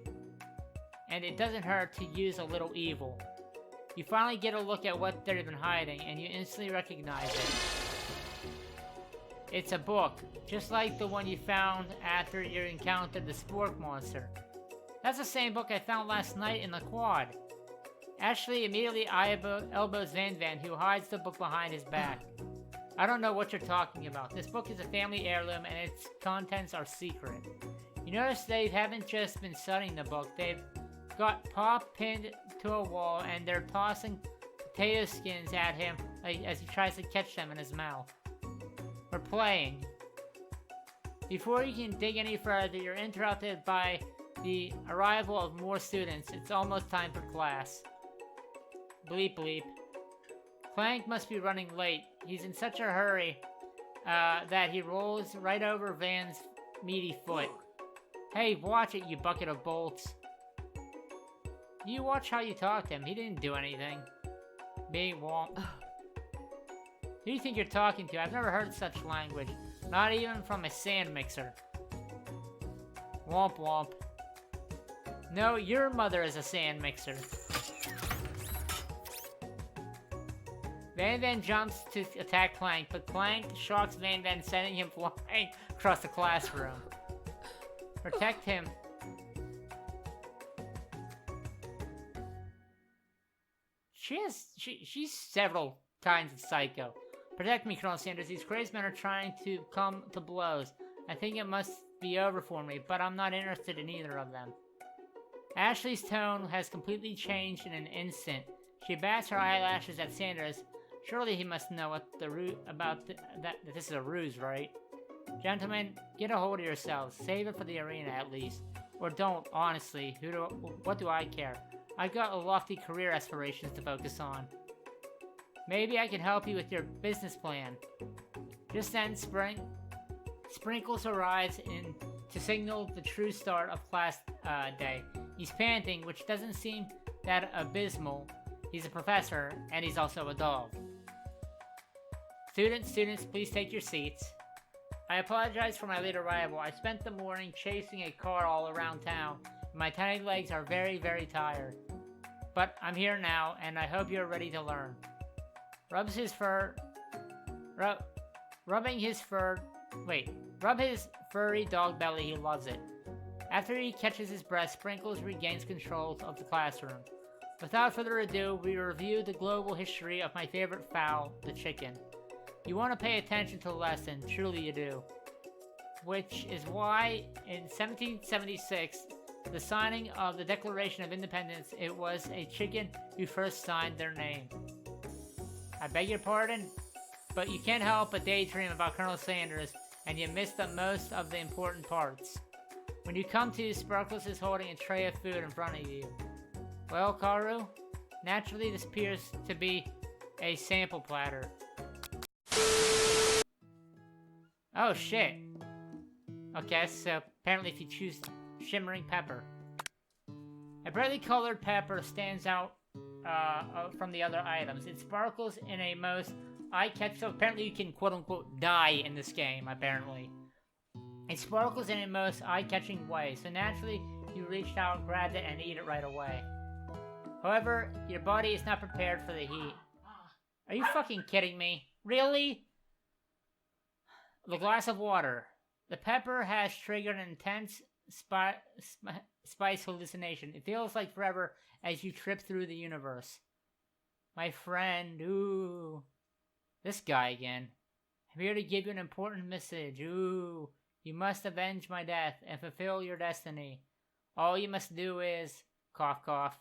And it doesn't hurt to use a little evil. You finally get a look at what they've been hiding, and you instantly recognize it. It's a book, just like the one you found after you encountered the spork monster. That's the same book I found last night in the quad. Ashley immediately elbows Van, who hides the book behind his back. I don't know what you're talking about. This book is a family heirloom, and its contents are secret. You notice they haven't just been studying the book. They've got Pop pinned to a wall, and they're tossing potato skins at him as he tries to catch them in his mouth. We're playing. Before you can dig any further, you're interrupted by the arrival of more students. It's almost time for class. Bleep bleep. Clank must be running late. He's in such a hurry that he rolls right over Van's meaty foot. Hey, watch it, you bucket of bolts. You watch how you talk to him. He didn't do anything. Big womp. Who do you think you're talking to? I've never heard such language. Not even from a sand mixer. Womp womp. No, your mother is a sand mixer. Van jumps to attack Clank, but Clank shocks Van, sending him flying across the classroom. Protect him. She's several kinds of psycho. Protect me, Colonel Sanders. These crazed men are trying to come to blows. I think it must be over for me, but I'm not interested in either of them. Ashley's tone has completely changed in an instant. She bats her eyelashes at Sanders. Surely he must know what that this is a ruse, right? Gentlemen, get a hold of yourselves. Save it for the arena, at least. Or don't, honestly. What do I care? I've got a lofty career aspirations to focus on. Maybe I can help you with your business plan. Just then, Sprinkles arrives in to signal the true start of class day. He's panting, which doesn't seem that abysmal. He's a professor, and he's also a dog. Students, please take your seats. I apologize for my late arrival. I spent the morning chasing a car all around town. My tiny legs are very, very tired. But I'm here now, and I hope you're ready to learn. Rub his furry dog belly, he loves it. After he catches his breath, Sprinkles regains control of the classroom. Without further ado, we review the global history of my favorite fowl, the chicken. You want to pay attention to the lesson, truly you do. Which is why, in 1776, the signing of the Declaration of Independence, it was a chicken who first signed their name. I beg your pardon, but you can't help but daydream about Colonel Sanders, and you miss the most of the important parts. When you come to, Sparkles is holding a tray of food in front of you. Well, Karu, naturally this appears to be a sample platter. Oh shit. Okay, so apparently if you choose shimmering pepper. A brightly colored pepper stands out from the other items. It sparkles in a most eye-catching, so apparently you can quote-unquote die in this game, apparently. It sparkles in a most eye-catching way, so naturally you reach out, grab it, and eat it right away. However, your body is not prepared for the heat. Are you fucking kidding me? Really? The glass of water. The pepper has triggered an intense spice hallucination. It feels like forever as you trip through the universe. My friend, ooh. This guy again. I'm here to give you an important message. Ooh. You must avenge my death and fulfill your destiny. All you must do is... cough, cough.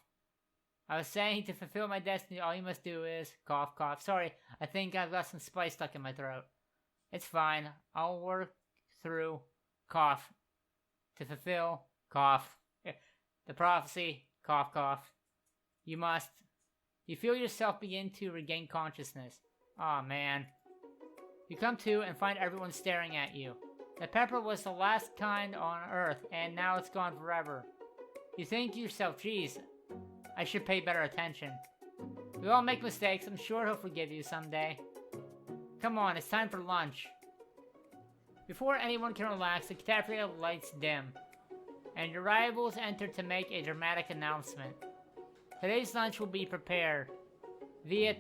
I was saying to fulfill my destiny, all you must do is... cough, cough. Sorry, I think I've got some spice stuck in my throat. It's fine. I'll work through... cough. To fulfill... cough. The prophecy... cough, cough. You must... You feel yourself begin to regain consciousness. Aw, man. You come to and find everyone staring at you. The pepper was the last kind on Earth, and now it's gone forever. You think to yourself, geez, I should pay better attention. We all make mistakes. I'm sure he'll forgive you someday. Come on, it's time for lunch. Before anyone can relax, the cafeteria lights dim, and your rivals enter to make a dramatic announcement. Today's lunch will be prepared via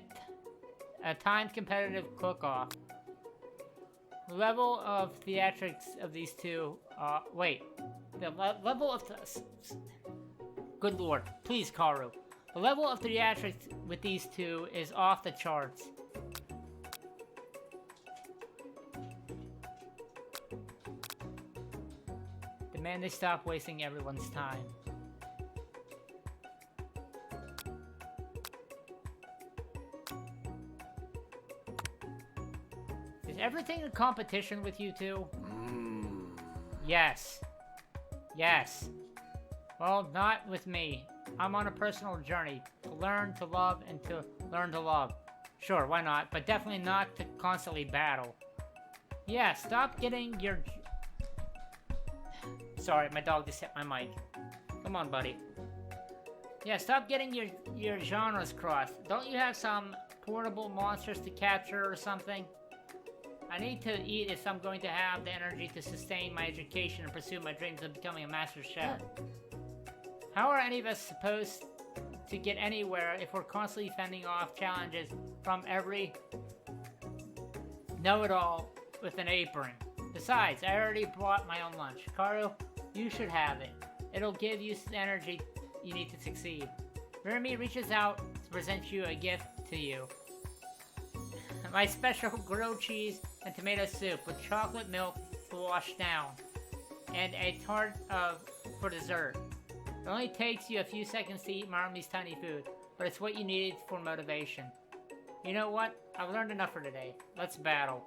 a timed competitive cook-off. The level of theatrics of these two, level of, good lord, please Karu. The level of theatrics with these two is off the charts. Demand they stop wasting everyone's time. Is everything a competition with you two? Yes. Yes. Well, not with me. I'm on a personal journey to learn to love and to learn to love. Sure, why not? But definitely not to constantly battle. Yeah, stop getting your... Sorry, my dog just hit my mic. Come on, buddy. Yeah, stop getting your genres crossed. Don't you have some portable monsters to capture or something? I need to eat if I'm going to have the energy to sustain my education and pursue my dreams of becoming a master chef. How are any of us supposed to get anywhere if we're constantly fending off challenges from every know-it-all with an apron? Besides, I already brought my own lunch. Karu, you should have it. It'll give you the energy you need to succeed. Remy reaches out to present you a gift to you. My special grilled cheese and tomato soup with chocolate milk to wash down, and a tart for dessert. It only takes you a few seconds to eat Mommy's tiny food, but it's what you needed for motivation. You know what? I've learned enough for today. Let's battle.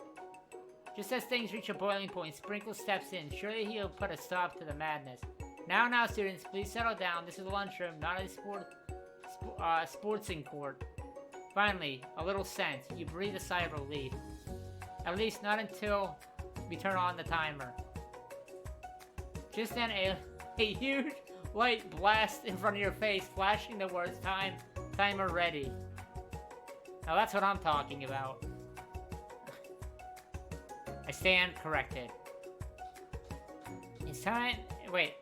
Just as things reach a boiling point, Sprinkle steps in. Surely he'll put a stop to the madness. Now, students, please settle down. This is a lunchroom, not a sportsing court. Finally, a little sense. You breathe a sigh of relief. At least not until we turn on the timer. Just then, a huge light blasts in front of your face, flashing the words timer ready. Now that's what I'm talking about. I stand corrected. It's time. Wait.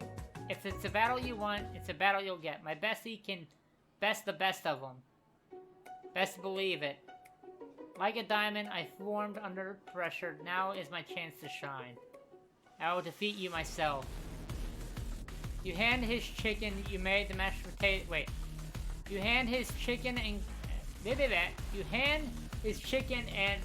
If it's a battle you want, it's a battle you'll get. My bestie can best the best of them. Best believe it. Like a diamond, I formed under pressure. Now is my chance to shine. I will defeat you myself. You hand his chicken. You made the mashed potato. Wait. You hand his chicken and. You hand his chicken and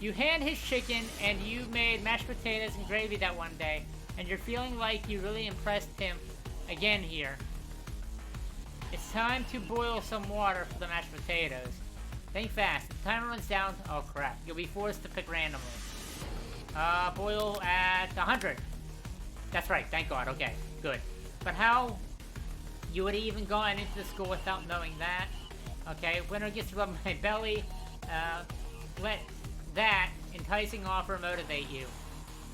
you hand his chicken and you made mashed potatoes and gravy that one day, and you're feeling like you really impressed him again here. It's time to boil some water for the mashed potatoes. Think fast. If the timer runs down, oh crap, you'll be forced to pick randomly. Boil at 100. That's right, thank God, okay, good. But how you would have even gone into the school without knowing that? Okay, winter gets to rub my belly. Let that enticing offer motivate you.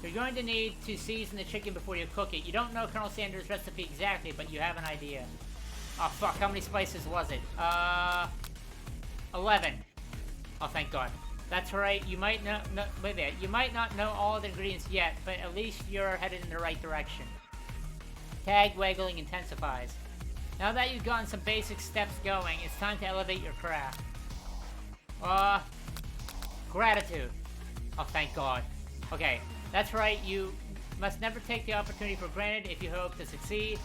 You're going to need to season the chicken before you cook it. You don't know Colonel Sanders' recipe exactly, but you have an idea. Oh fuck, how many spices was it? 11. Oh, thank God. That's right, you might you might not know all the ingredients yet, but at least you're headed in the right direction. Tag waggling intensifies. Now that you've gotten some basic steps going, it's time to elevate your craft. Gratitude. Oh, thank God. Okay, that's right, you must never take the opportunity for granted if you hope to succeed.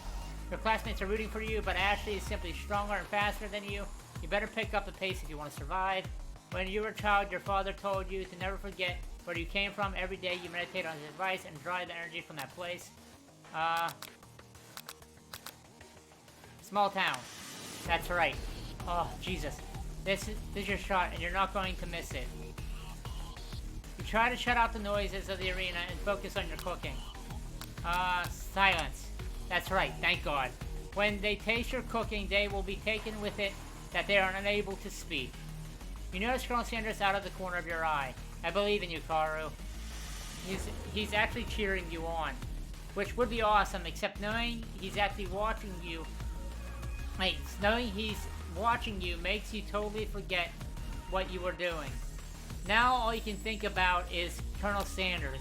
Your classmates are rooting for you, but Ashley is simply stronger and faster than you. You better pick up the pace if you want to survive. When you were a child, your father told you to never forget where you came from. Every day you meditate on his advice and draw the energy from that place. Small town. That's right. Oh, Jesus. This is your shot, and you're not going to miss it. You try to shut out the noises of the arena and focus on your cooking. Silence. That's right, thank God. When they taste your cooking, they will be taken with it that they are unable to speak. You notice Colonel Sanders out of the corner of your eye. I believe in you, Karu. He's actually cheering you on. Which would be awesome, except knowing he's actually watching you... knowing he's watching you makes you totally forget what you were doing. Now all you can think about is Colonel Sanders.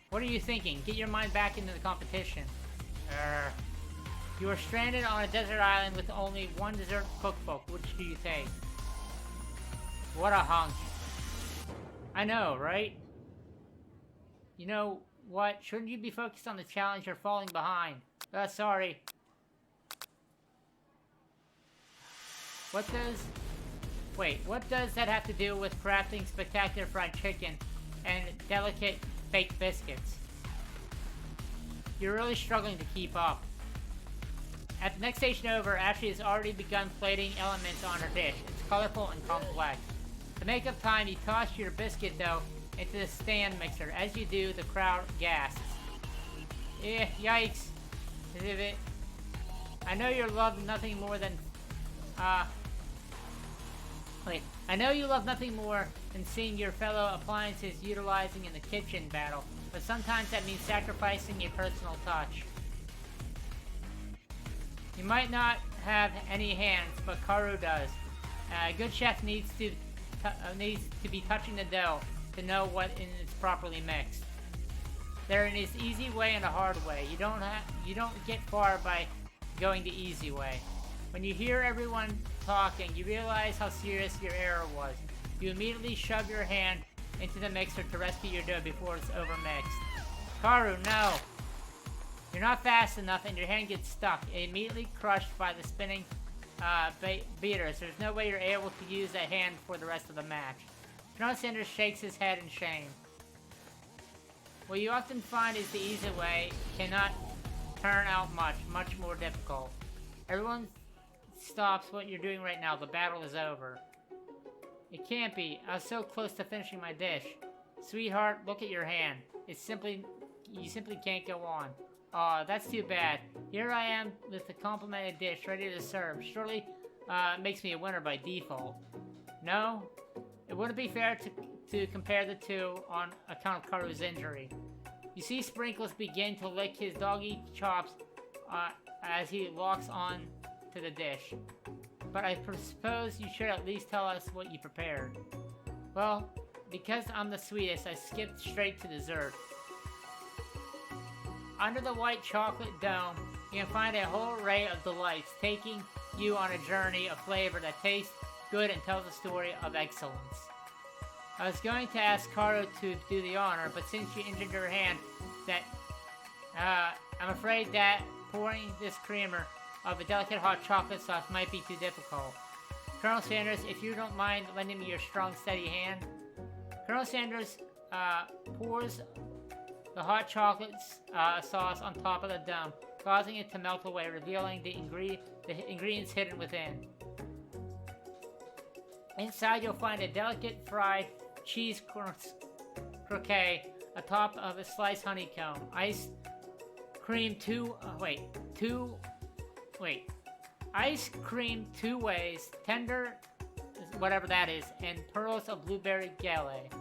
What are you thinking? Get your mind back into the competition. You are stranded on a desert island with only one dessert cookbook. Which do you take? What a hunk. I know, right? You know what? Shouldn't you be focused on the challenge? You're falling behind. Sorry. What does that have to do with crafting spectacular fried chicken and delicate baked biscuits? You're really struggling to keep up. At the next station over, Ashley has already begun plating elements on her dish. It's colorful and complex. To make up time, you toss your biscuit dough into the stand mixer. As you do, the crowd gasps. Yikes. I know you love nothing more than seeing your fellow appliances utilizing in the kitchen battle, but sometimes that means sacrificing a personal touch. You might not have any hands, but Karu does. A good chef needs to be touching the dough to know what is properly mixed. There is easy way and a hard way. You don't get far by going the easy way. When you hear everyone talking, you realize how serious your error was. You immediately shove your hand into the mixer to rescue your dough before it's overmixed. Karu, no! You're not fast enough and your hand gets stuck, immediately crushed by the spinning beaters. There's no way you're able to use that hand for the rest of the match. Colonel Sanders shakes his head in shame. What you often find is the easy way cannot turn out much more difficult. Everyone stops what you're doing right now. The battle is over. It can't be. I was so close to finishing my dish. Sweetheart, look at your hand. You simply can't go on. Aw, that's too bad. Here I am with the complimented dish ready to serve. Surely, it makes me a winner by default. No? It wouldn't be fair to compare the two on account of Karu's injury. You see Sprinkles begin to lick his doggy chops as he locks on to the dish. But I suppose you should at least tell us what you prepared. Well, because I'm the sweetest, I skipped straight to dessert. Under the white chocolate dome, you can find a whole array of delights, taking you on a journey of flavor that tastes good and tells a story of excellence. I was going to ask Karu to do the honor, but since she injured her hand, I'm afraid that pouring this creamer of a delicate hot chocolate sauce might be too difficult. Colonel Sanders, if you don't mind lending me your strong, steady hand. Colonel Sanders pours the hot chocolate sauce on top of the dome, causing it to melt away, revealing the ingredients hidden within. Inside, you'll find a delicate fried cheese croquette atop of a sliced honeycomb, ice cream ice cream two ways, tender, whatever that is, and pearls of blueberry galette.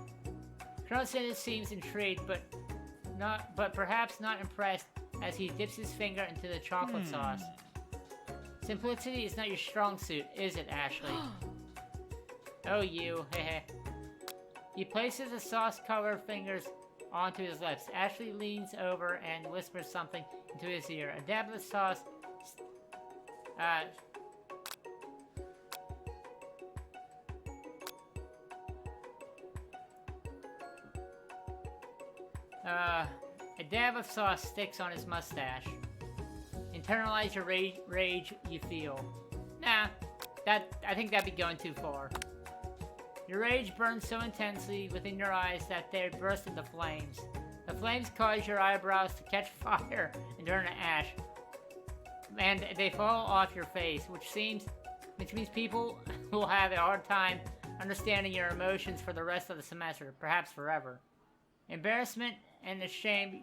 Colonel Sanders seems intrigued, but perhaps not impressed as he dips his finger into the chocolate sauce. Simplicity is not your strong suit, is it, Ashley? Oh, you, heh. He places the sauce-covered fingers onto his lips. Ashley leans over and whispers something into his ear. A dab of the sauce a dab of sauce sticks on his mustache. Internalize your rage you feel. Nah, I think that'd be going too far. Your rage burns so intensely within your eyes that they burst into flames. The flames cause your eyebrows to catch fire and turn to ash, and they fall off your face, which means people will have a hard time understanding your emotions for the rest of the semester, perhaps forever. Embarrassment and ashamed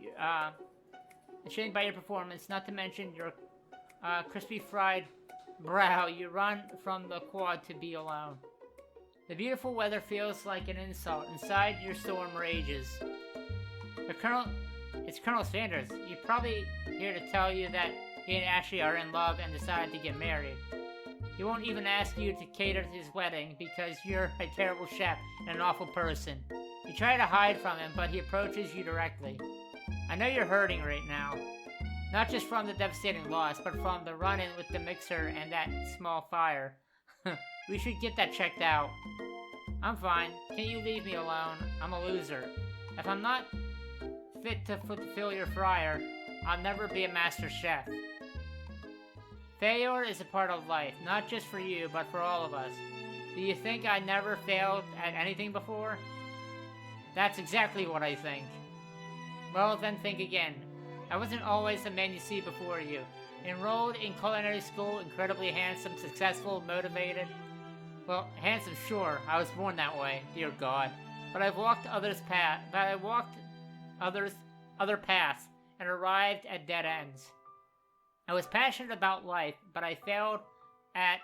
by your performance, not to mention your crispy fried brow, you run from the quad to be alone. The beautiful weather feels like an insult. Inside, your storm rages. It's Colonel Sanders. He's probably here to tell you that he and Ashley are in love and decided to get married. He won't even ask you to cater to his wedding because you're a terrible chef and an awful person. You try to hide from him, but he approaches you directly. I know you're hurting right now. Not just from the devastating loss, but from the run-in with the mixer and that small fire. We should get that checked out. I'm fine. Can you leave me alone? I'm a loser. If I'm not fit to fulfill your fryer, I'll never be a master chef. Failure is a part of life, not just for you, but for all of us. Do you think I never failed at anything before? That's exactly what I think. Well, then think again. I wasn't always the man you see before you. Enrolled in culinary school, incredibly handsome, successful, motivated. Well, handsome, sure. I was born that way, dear God. But I've walked other paths and arrived at dead ends. I was passionate about life, but I failed as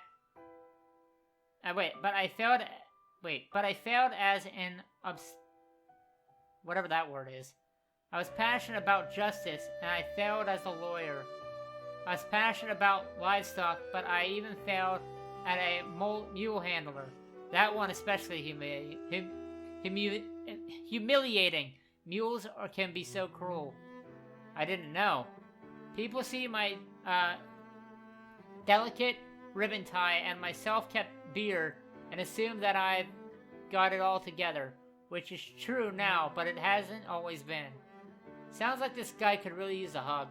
an whatever that word is. I was passionate about justice, and I failed as a lawyer. I was passionate about livestock, but I even failed at a mule handler. That one especially humiliating. Mules can be so cruel. I didn't know. People see my delicate ribbon tie and my self-kept beard and assume that I've got it all together, which is true now, but it hasn't always been. Sounds like this guy could really use a hug.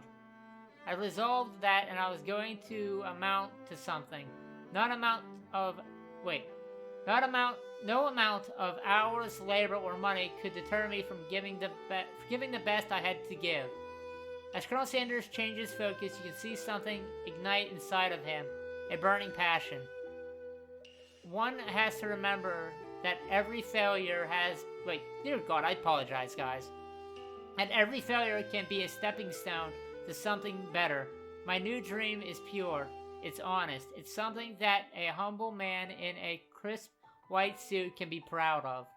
I resolved that, and I was going to amount to something. No amount of hours, labor, or money could deter me from giving the best I had to give. As Colonel Sanders changes focus, you can see something ignite inside of him. a burning passion. One has to remember that every failure has... Wait, dear God, I apologize, guys. And every failure can be a stepping stone to something better. My new dream is pure. It's honest. It's something that a humble man in a crisp white suit can be proud of.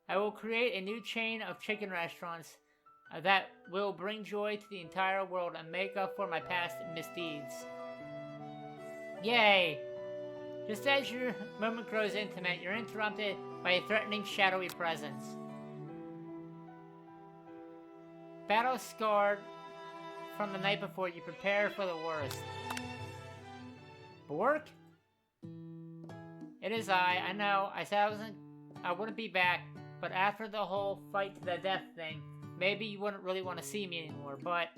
I will create a new chain of chicken restaurants that will bring joy to the entire world and make up for my past misdeeds. Yay! Just as your moment grows intimate, you're interrupted by a threatening, shadowy presence. Battle scarred from the night before, you prepare for the worst. Bork? It is I know. I said I wouldn't be back, but after the whole fight to the death thing, maybe you wouldn't really want to see me anymore, but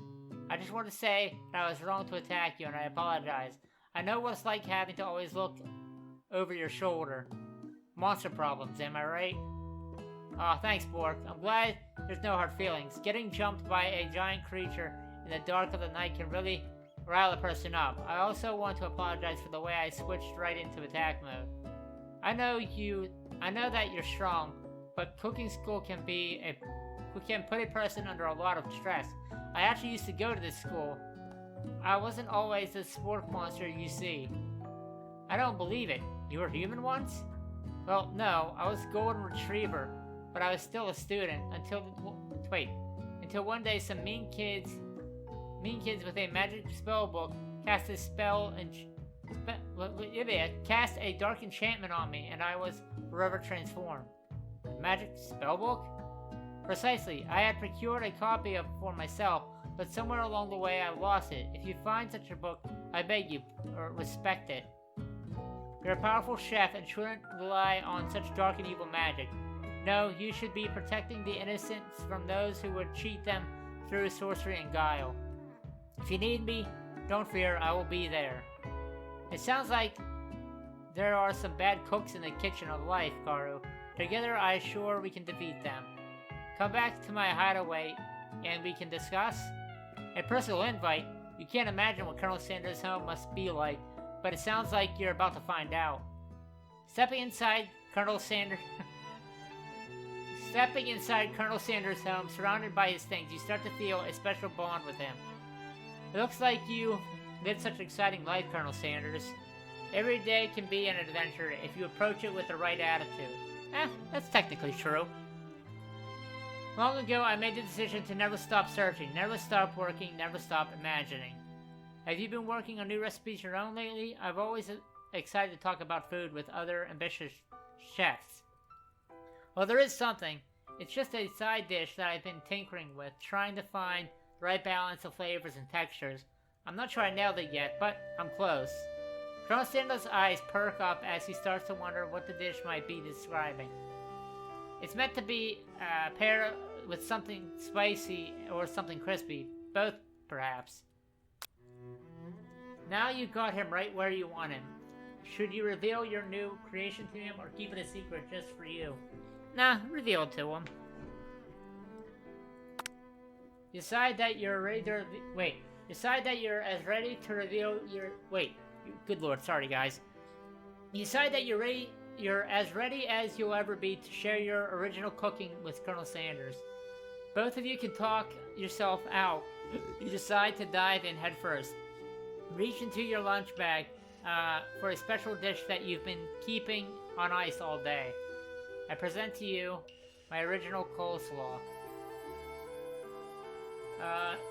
I just want to say that I was wrong to attack you, and I apologize. I know what it's like having to always look over your shoulder. Monster problems, am I right? Aw, thanks, Bork. I'm glad there's no hard feelings. Getting jumped by a giant creature in the dark of the night can really rile a person up. I also want to apologize for the way I switched right into attack mode. I know that you're strong, but cooking school can put a person under a lot of stress. I actually used to go to this school. I wasn't always the sport monster you see. I don't believe it. You were human once? Well, no, I was golden retriever, but I was still a student until one day some mean kids with a magic spell book cast a spell and cast a dark enchantment on me, and I was forever transformed. Magic spellbook? Precisely. I had procured a copy of it for myself, but somewhere along the way I lost it. If you find such a book, I beg you, respect it. You're a powerful chef and shouldn't rely on such dark and evil magic. No, you should be protecting the innocents from those who would cheat them through sorcery and guile. If you need me, don't fear, I will be there. It sounds like there are some bad cooks in the kitchen of life, Karu. Together, I assure we can defeat them. Come back to my hideaway, and we can discuss. A personal invite? You can't imagine what Colonel Sanders' home must be like, but it sounds like you're about to find out. Stepping inside Colonel Sanders' home, surrounded by his things, you start to feel a special bond with him. It looks like you lived such an exciting life, Colonel Sanders. Every day can be an adventure if you approach it with the right attitude. That's technically true. Long ago, I made the decision to never stop searching, never stop working, never stop imagining. Have you been working on new recipes your own lately? I've always excited to talk about food with other ambitious chefs. Well, there is something. It's just a side dish that I've been tinkering with, trying to find the right balance of flavors and textures. I'm not sure I nailed it yet, but I'm close. Colonel Sanders' eyes perk up as he starts to wonder what the dish might be describing. It's meant to be paired with something spicy or something crispy. Both, perhaps. Now you got him right where you want him. Should you reveal your new creation to him or keep it a secret just for you? Nah, reveal it to him. Decide that you're ready to... Decide that you're as ready to reveal your... Good lord, sorry guys. Decide that you're as ready as you'll ever be to share your original cooking with Colonel Sanders. Both of you can talk yourself out. You decide to dive in headfirst. Reach into your lunch bag for a special dish that you've been keeping on ice all day. I present to you my original coleslaw.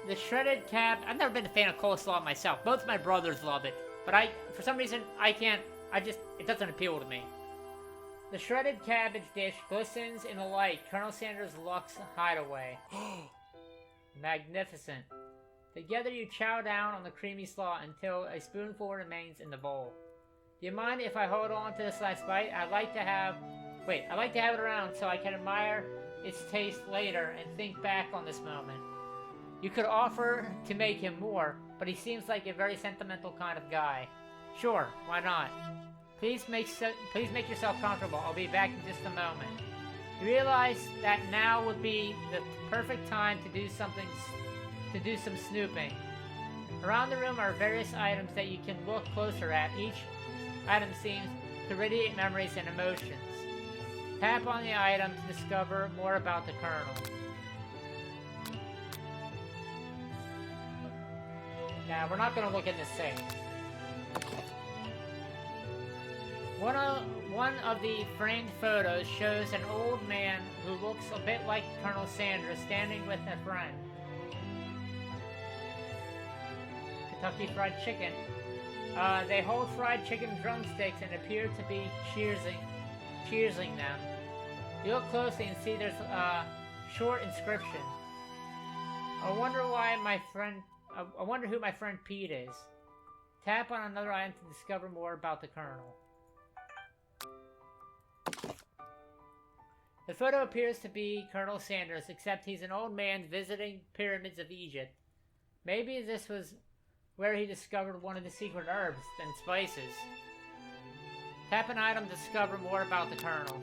The shredded cab... I've never been a fan of coleslaw myself. Both my brothers love it. But for some reason, I can't... it doesn't appeal to me. The shredded cabbage dish glistens in the light. Colonel Sanders' Luxe hideaway. Magnificent. Together you chow down on the creamy slaw until a spoonful remains in the bowl. Do you mind if I hold on to this last bite? I'd like to have it around so I can admire its taste later and think back on this moment. You could offer to make him more, but he seems like a very sentimental kind of guy. Sure, why not? Please make yourself comfortable. I'll be back in just a moment. You realize that now would be the perfect time to do some snooping. Around the room are various items that you can look closer at. Each item seems to radiate memories and emotions. Tap on the item to discover more about the Colonel. Now, we're not going to look in the safe. One of the framed photos shows an old man who looks a bit like Colonel Sanders standing with a friend. Kentucky Fried Chicken. They hold fried chicken drumsticks and appear to be cheersing them. You look closely and see there's a short inscription. I wonder who my friend Pete is. Tap on another item to discover more about the Colonel. The photo appears to be Colonel Sanders, except he's an old man visiting pyramids of Egypt. Maybe this was where he discovered one of the secret herbs and spices. Tap an item to discover more about the Colonel.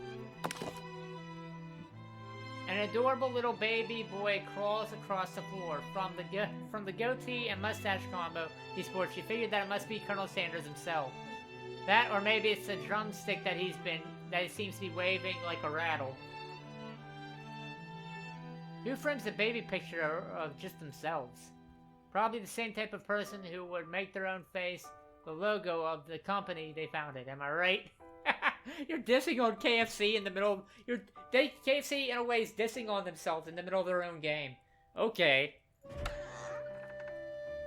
An adorable little baby boy crawls across the floor. From the goatee and mustache combo he sports, you figured that it must be Colonel Sanders himself. That, or maybe it's the drumstick that he seems to be waving like a rattle. Who frames the baby picture of just themselves? Probably the same type of person who would make their own face the logo of the company they founded. Am I right? You're dissing on KFC in the middle of... KFC, in a way, is dissing on themselves in the middle of their own game. Okay.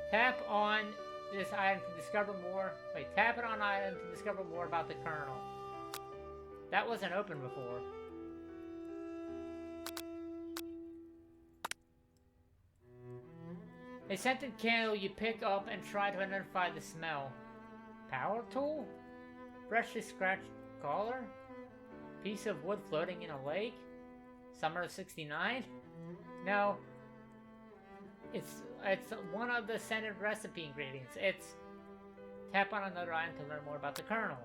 Tap on this item to discover more... Wait, tap it on item to discover more about the Colonel. That wasn't open before. A scented candle you pick up and try to identify the smell. Power tool? Freshly scratched collar? Piece of wood floating in a lake? Summer of '69? No. It's one of the scented recipe ingredients. It's... Tap on another item to learn more about the Colonel.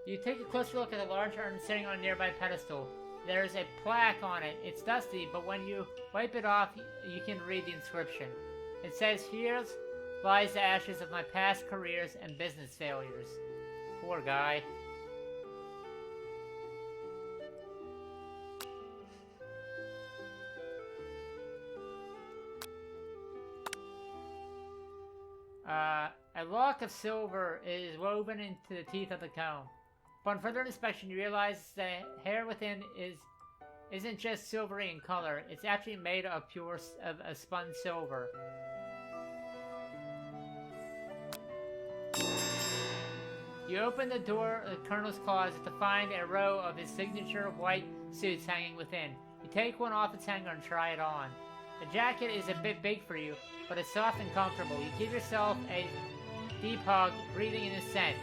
You take a closer look at the large urn sitting on a nearby pedestal. There's a plaque on it. It's dusty, but when you wipe it off, you can read the inscription. It says, "Here lies the ashes of my past careers and business failures." Poor guy. A lock of silver is woven into the teeth of the comb. Upon further inspection, you realize the hair within isn't just silvery in color. It's actually made of a spun silver. You open the door of the Colonel's closet to find a row of his signature white suits hanging within. You take one off its hanger and try it on. The jacket is a bit big for you, but it's soft and comfortable. You give yourself a deep hug, breathing in his scent.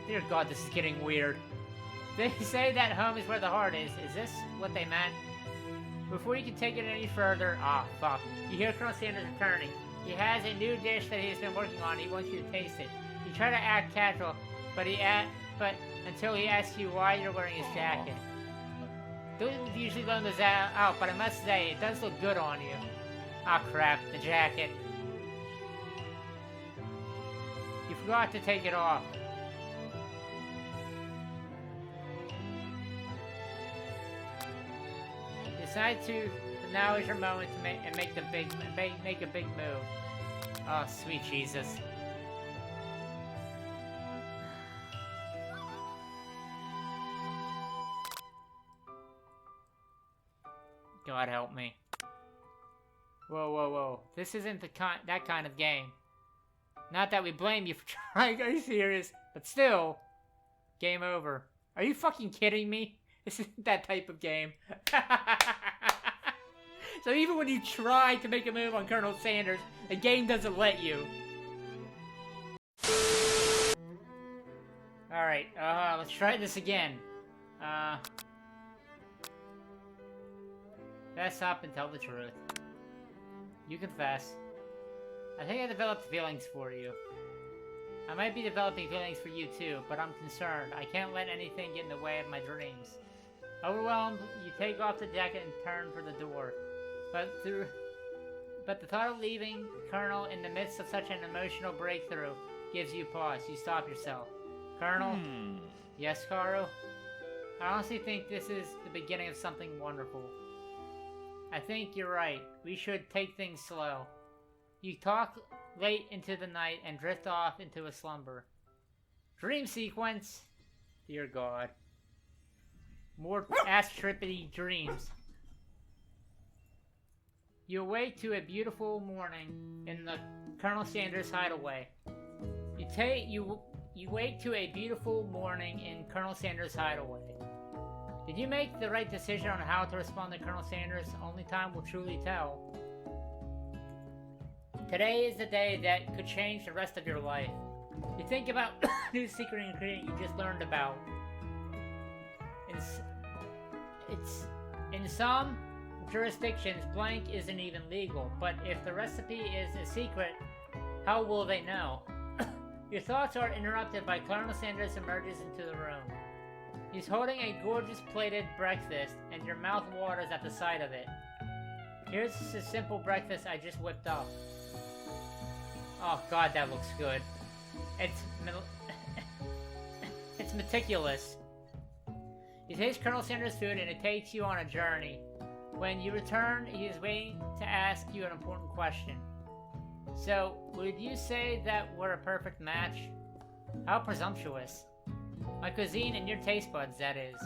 Dear God, this is getting weird. They say that home is where the heart is. Is this what they meant? Before you can take it any further... fuck. You hear Colonel Sanders returning. He has a new dish that he has been working on. He wants you to taste it. You try to act casual, but until he asks you why you're wearing his jacket. Don't usually learn those out, but I must say, it does look good on you. Crap, the jacket. You forgot to take it off. Decide to... Now is your moment to make a big move. Oh, sweet Jesus. God help me. Whoa. This isn't that kind of game. Not that we blame you for trying, are you serious? But still, game over. Are you fucking kidding me? This isn't that type of game. So even when you try to make a move on Colonel Sanders, the game doesn't let you. Alright, let's try this again. Fess up and tell the truth. You confess. I think I developed feelings for you. I might be developing feelings for you too, but I'm concerned. I can't let anything get in the way of my dreams. Overwhelmed, you take off the jacket and turn for the door. But the thought of leaving Colonel in the midst of such an emotional breakthrough gives you pause. You stop yourself. Colonel? Yes, Karu? I honestly think this is the beginning of something wonderful. I think you're right. We should take things slow. You talk late into the night and drift off into a slumber. Dream sequence. Dear God. More ass-trippity dreams. You awake to a beautiful morning in the Colonel Sanders hideaway. You wake to a beautiful morning in Colonel Sanders' hideaway. Did you make the right decision on how to respond to Colonel Sanders? Only time will truly tell. Today is the day that could change the rest of your life. You think about new secret ingredient you just learned about. In some jurisdictions, blank isn't even legal, but if the recipe is a secret, how will they know? Your thoughts are interrupted by Colonel Sanders emerges into the room. He's holding a gorgeous plated breakfast, and your mouth waters at the sight of it. Here's a simple breakfast I just whipped up. Oh God, that looks good. It's meticulous. You taste Colonel Sanders' food, and it takes you on a journey. When you return, he is waiting to ask you an important question. So, would you say that we're a perfect match? How presumptuous. My cuisine and your taste buds, that is.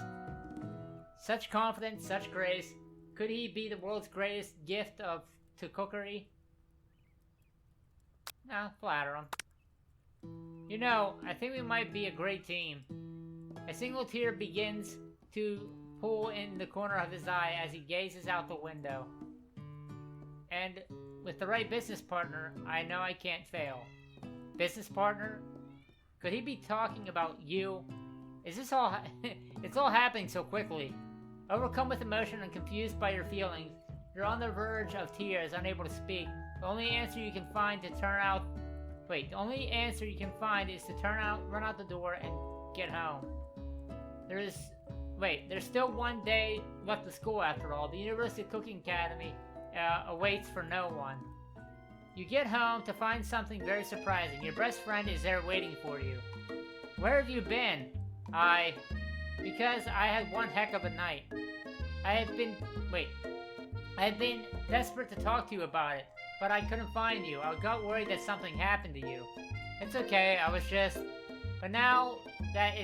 Such confidence, such grace. Could he be the world's greatest gift to cookery? No, flatter him. You know, I think we might be a great team. A single tear begins to pool in the corner of his eye as he gazes out the window. And with the right business partner, I know I can't fail. Business partner? Could he be talking about you? Is this all... It's all happening so quickly. Overcome with emotion and confused by your feelings, you're on the verge of tears, unable to speak. The only answer you can find is to run out the door and get home. There's still one day left of school after all. The University Cooking Academy awaits for no one. You get home to find something very surprising. Your best friend is there waiting for you. Where have you been? Because I had one heck of a night. I had been desperate to talk to you about it, but I couldn't find you. I got worried that something happened to you. It's okay, but now that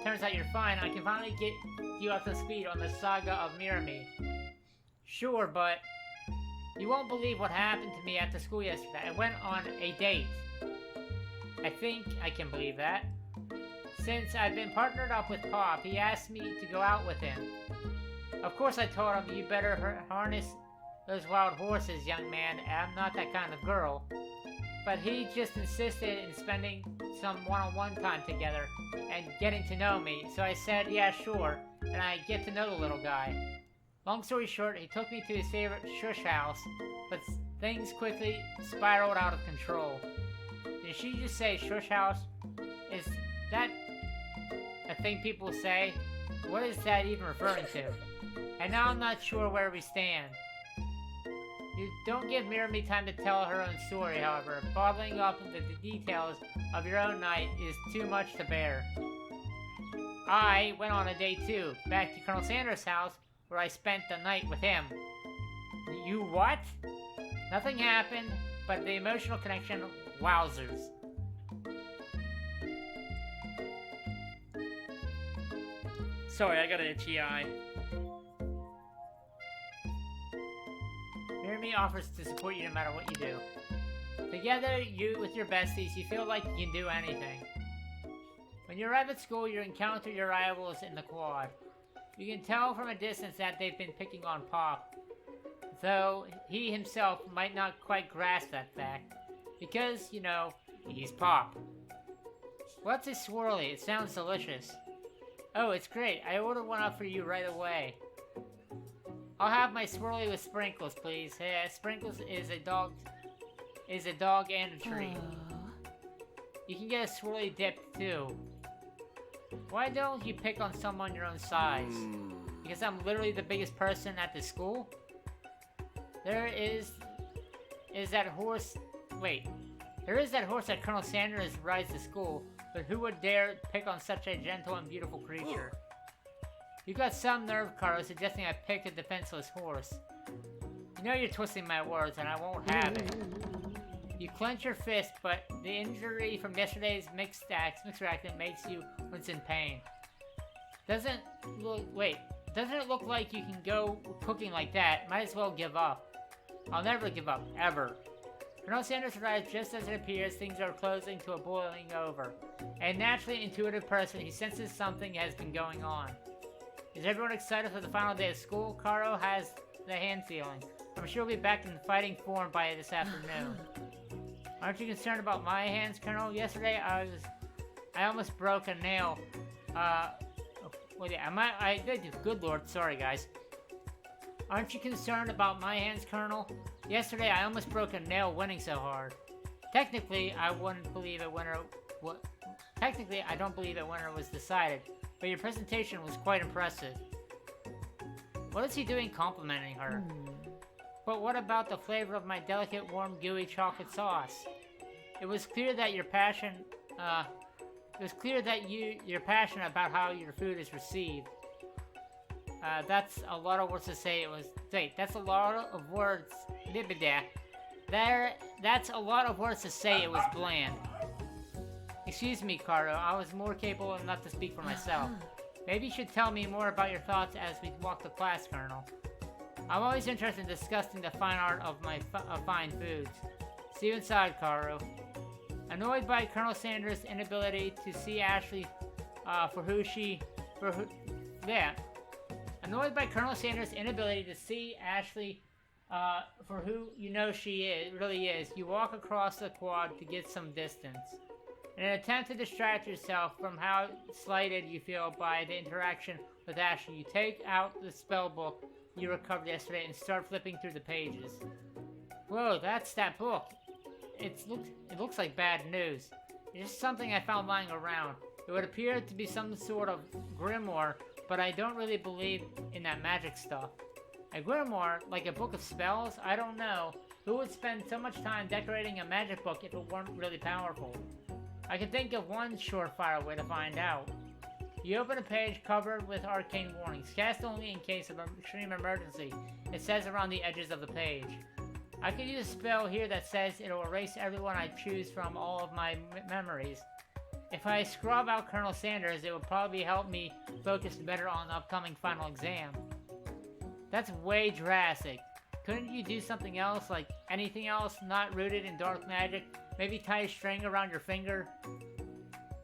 turns out you're fine, I can finally get you up to speed on the saga of Mirami. Sure, but you won't believe what happened to me after school yesterday. I went on a date. I think I can believe that. Since I've been partnered up with Pop, he asked me to go out with him. Of course I told him, you better harness those wild horses, young man. I'm not that kind of girl. But he just insisted in spending some one-on-one time together and getting to know me. So I said, yeah, sure. And I get to know the little guy. Long story short, he took me to his favorite shush house, but things quickly spiraled out of control. Did she just say shush house? Is that a thing people say? What is that even referring to? And now I'm not sure where we stand. You don't give Mirami time to tell her own story, however. Bottling up the details of your own night is too much to bear. I went on a date too, back to Colonel Sanders' house, where I spent the night with him. You what? Nothing happened, but the emotional connection, wowzers. Sorry, I got an itchy eye. Mirami offers to support you no matter what you do. Together, you with your besties, you feel like you can do anything. When you arrive at school, you encounter your rivals in the quad. You can tell from a distance that they've been picking on Pop, though he himself might not quite grasp that fact, because, you know, he's Pop. What's this swirly? It sounds delicious. Oh, it's great. I ordered one up for you right away. I'll have my swirly with sprinkles, please. Yeah, sprinkles is a dog and a treat. You can get a swirly dip too. Why don't you pick on someone your own size? Because I'm literally the biggest person at the school? There is that horse... Wait. There is that horse that Colonel Sanders rides to school, but who would dare pick on such a gentle and beautiful creature? You got some nerve, Carlo, suggesting I pick a defenseless horse. You know you're twisting my words, and I won't have it. You clench your fist, but the injury from yesterday's mixed reaction makes you wince in pain. Doesn't it look like you can go cooking like that? Might as well give up. I'll never give up, ever. Colonel Sanders arrives just as it appears things are closing to a boiling over. A naturally intuitive person, he senses something has been going on. Is everyone excited for the final day of school? Caro has the hand feeling. I'm sure we'll be back in fighting form by this afternoon. Aren't you concerned about my hands, Colonel? Yesterday I almost broke a nail. Good Lord, sorry guys. Aren't you concerned about my hands, Colonel? Yesterday I almost broke a nail winning so hard. Technically, I don't believe a winner was decided, but your presentation was quite impressive. What is he doing complimenting her? But what about the flavor of my delicate, warm, gooey chocolate sauce? It was clear that you're passionate about how your food is received. That's a lot of words to say it was... Wait, that's a lot of words... That's a lot of words to say it was bland. Excuse me, Caro, I was more capable enough to speak for myself. Maybe you should tell me more about your thoughts as we walk to class, Colonel. I'm always interested in discussing the fine art of fine foods. See you inside, Caro. Annoyed by Colonel Sanders' inability to see Ashley Annoyed by Colonel Sanders' inability to see Ashley for who you know she really is, you walk across the quad to get some distance. In an attempt to distract yourself from how slighted you feel by the interaction with Ashley, you take out the spell book you recovered yesterday and start flipping through the pages. Whoa, that's that book. It looks like bad news. It's just something I found lying around. It would appear to be some sort of grimoire, but I don't really believe in that magic stuff. A grimoire, like a book of spells? I don't know. Who would spend so much time decorating a magic book if it weren't really powerful? I can think of one surefire way to find out. You open a page covered with arcane warnings. Cast only in case of extreme emergency. It says around the edges of the page. I could use a spell here that says it'll erase everyone I choose from all of my memories. If I scrub out Colonel Sanders, it will probably help me focus better on the upcoming final exam. That's way drastic. Couldn't you do something else, like anything else not rooted in dark magic? Maybe tie a string around your finger?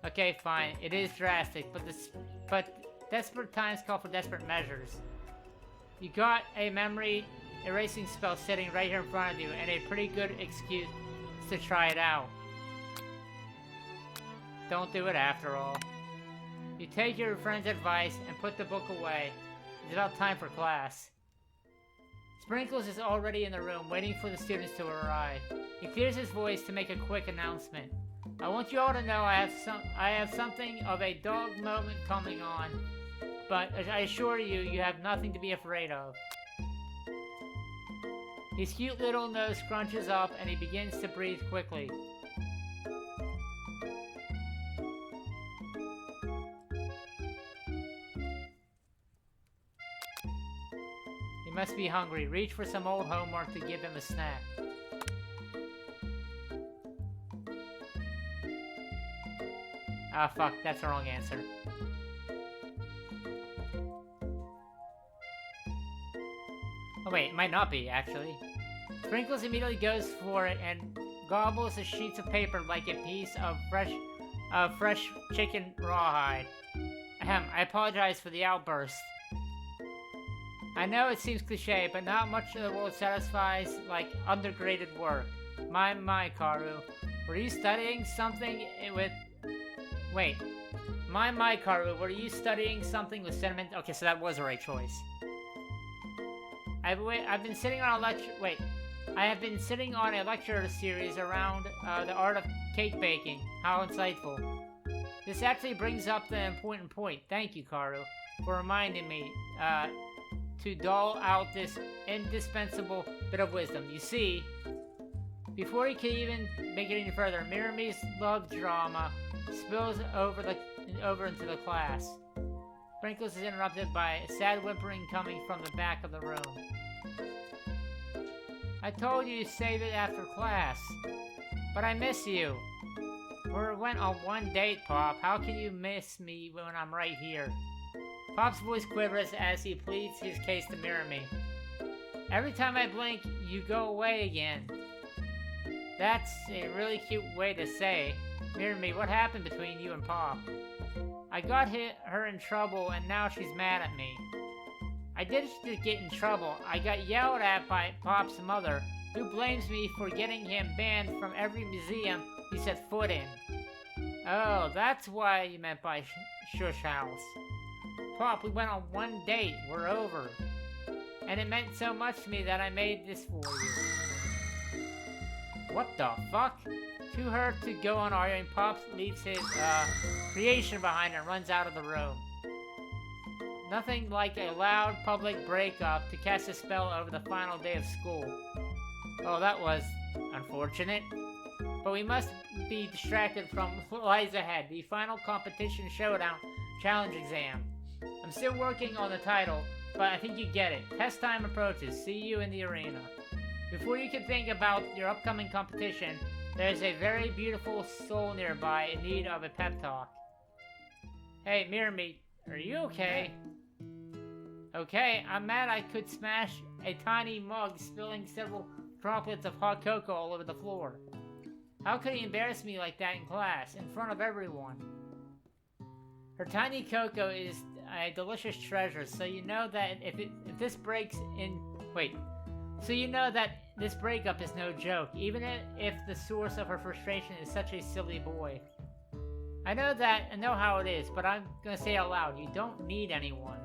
Okay, fine. It is drastic, but desperate times call for desperate measures. You got a memory erasing spell sitting right here in front of you, and a pretty good excuse to try it out. Don't do it after all. You take your friend's advice and put the book away. It's about time for class. Sprinkles is already in the room, waiting for the students to arrive. He clears his voice to make a quick announcement. I want you all to know I have something of a dog moment coming on, but I assure you, you have nothing to be afraid of. His cute little nose scrunches up and he begins to breathe quickly. He must be hungry. Reach for some old homework to give him a snack. Ah, fuck, that's the wrong answer. Oh wait, it might not be, actually. Sprinkles immediately goes for it and gobbles the sheets of paper like a piece of fresh chicken rawhide. Ahem, I apologize for the outburst. I know it seems cliche, but not much of the world satisfies like undergraded work. My, Karu. Were you studying something with... Wait. My, Karu, were you studying something with sentiment? Okay, so that was the right choice. I've been sitting on a lecture... Wait. I have been sitting on a lecture series around the art of cake baking. How insightful. This actually brings up the important point. Thank you, Karu, for reminding me. to dole out this indispensable bit of wisdom. You see, before he can even make it any further, Mirami's love drama spills over into the class. Sprinkles is interrupted by a sad whimpering coming from the back of the room. I told you to save it after class, but I miss you. We went on one date, Pop. How can you miss me when I'm right here? Pop's voice quivers as he pleads his case to Mirami. Every time I blink, you go away again. That's a really cute way to say. Mirami, what happened between you and Pop? I got her in trouble and now she's mad at me. I didn't get in trouble. I got yelled at by Pop's mother, who blames me for getting him banned from every museum he set foot in. Oh, that's why you meant by shush house. Pop, we went on one date. We're over. And it meant so much to me that I made this for you. What the fuck? Too hurt to go on arguing, Pop leaves his, creation behind and runs out of the room. Nothing like a loud public breakup to cast a spell over the final day of school. Oh, that was unfortunate. But we must be distracted from what lies ahead, the final competition showdown challenge exam. I'm still working on the title, but I think you get it. Test time approaches. See you in the arena. Before you can think about your upcoming competition, there's a very beautiful soul nearby in need of a pep talk. Hey, Mirami, are you okay? Okay, I'm mad I could smash a tiny mug, spilling several droplets of hot cocoa all over the floor. How could he embarrass me like that in class, in front of everyone? Her tiny cocoa is a delicious treasure, so you know that this breakup is no joke, even if the source of her frustration is such a silly boy. I know how it is, but I'm gonna say it out loud, you don't need anyone.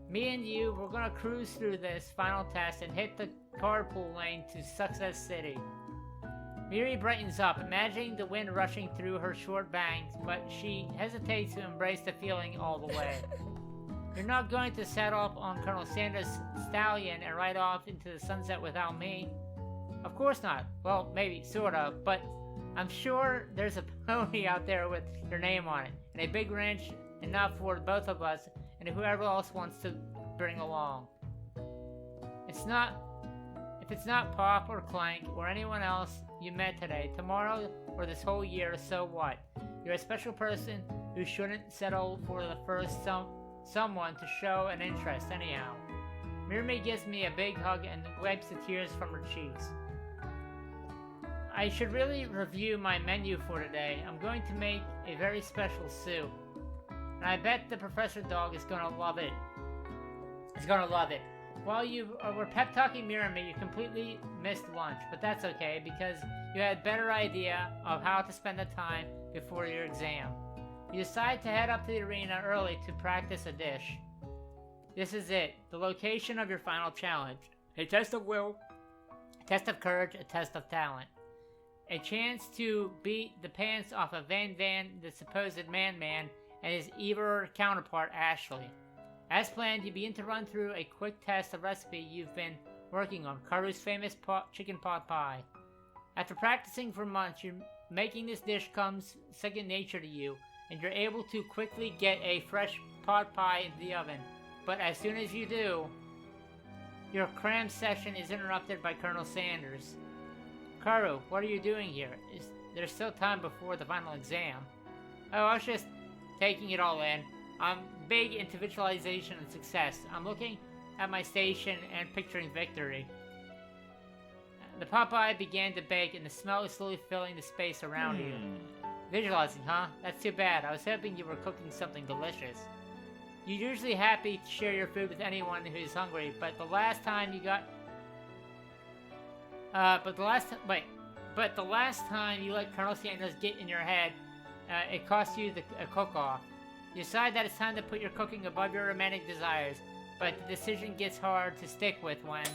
Me and you, we're gonna cruise through this final test and hit the carpool lane to Success City. Miri brightens up, imagining the wind rushing through her short bangs, but she hesitates to embrace the feeling all the way. You're not going to set up on Colonel Sanders' stallion and ride off into the sunset without me? Of course not. Well, maybe, sorta, but I'm sure there's a pony out there with your name on it, and a big ranch enough for both of us and whoever else wants to bring along. If it's not Pop or Clank or anyone else you met today, tomorrow, or this whole year, so what? You're a special person who shouldn't settle for the first someone to show an interest anyhow. Mirami gives me a big hug and wipes the tears from her cheeks. I should really review my menu for today. I'm going to make a very special soup. And I bet the Professor Dog is gonna love it. He's gonna love it. While you were pep-talking Mirami, you completely missed lunch, but that's okay because you had a better idea of how to spend the time before your exam. You decide to head up to the arena early to practice a dish. This is it, the location of your final challenge. A test of will, a test of courage, a test of talent. A chance to beat the pants off of Van, the supposed man-man, and his evil counterpart, Ashley. As planned, you begin to run through a quick test of recipe you've been working on, Karu's famous chicken pot pie. After practicing for months, making this dish comes second nature to you, and you're able to quickly get a fresh pot pie into the oven. But as soon as you do, your cram session is interrupted by Colonel Sanders. Karu, what are you doing here? There's still time before the final exam. Oh, I was just taking it all in. I'm big into visualization and success. I'm looking at my station and picturing victory. The pot pie began to bake and the smell is slowly filling the space around you. Visualizing, huh? That's too bad. I was hoping you were cooking something delicious. You're usually happy to share your food with anyone who's hungry, but the last time you let Colonel Sanders get in your head, it cost you a cook-off. You decide that it's time to put your cooking above your romantic desires, but the decision gets hard to stick with when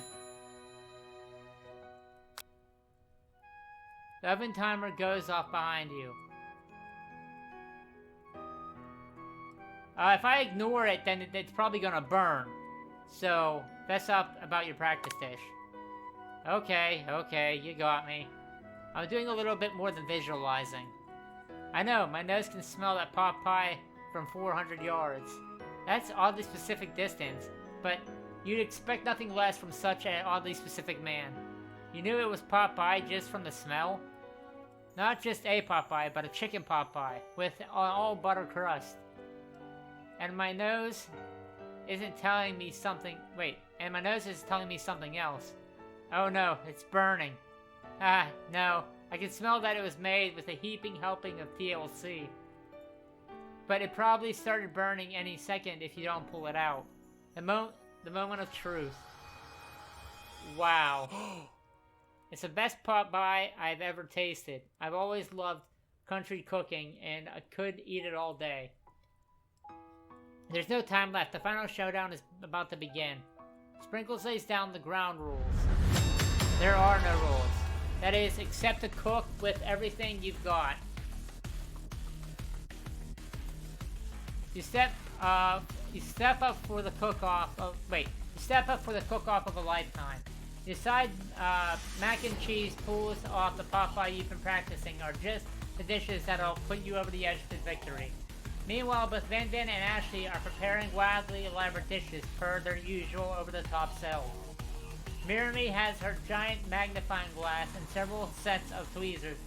the oven timer goes off behind you. If I ignore it, then it's probably gonna burn. So, fess up about your practice dish. Okay, you got me. I'm doing a little bit more than visualizing. I know, my nose can smell that pot pie from 400 yards. That's oddly specific distance, but you'd expect nothing less from such an oddly specific man. You knew it was pot pie just from the smell? Not just a pot pie, but a chicken pot pie, with an all butter crust. And my nose isn't telling me something. Wait, and my nose is telling me something else. Oh no, it's burning. Ah, no, I can smell that it was made with a heaping helping of TLC. But it probably started burning any second if you don't pull it out. The moment of truth. Wow. It's the best pot pie I've ever tasted. I've always loved country cooking, and I could eat it all day. There's no time left. The final showdown is about to begin. Sprinkles lays down the ground rules. There are no rules. That is, except to cook with everything you've got. You step up for the cook-off of a lifetime. You decide mac and cheese pulls off the pot pie you've been practicing are just the dishes that'll put you over the edge to victory. Meanwhile, both Van and Ashley are preparing wildly elaborate dishes per their usual over-the-top selves. Mirami has her giant magnifying glass and several sets of tweezers.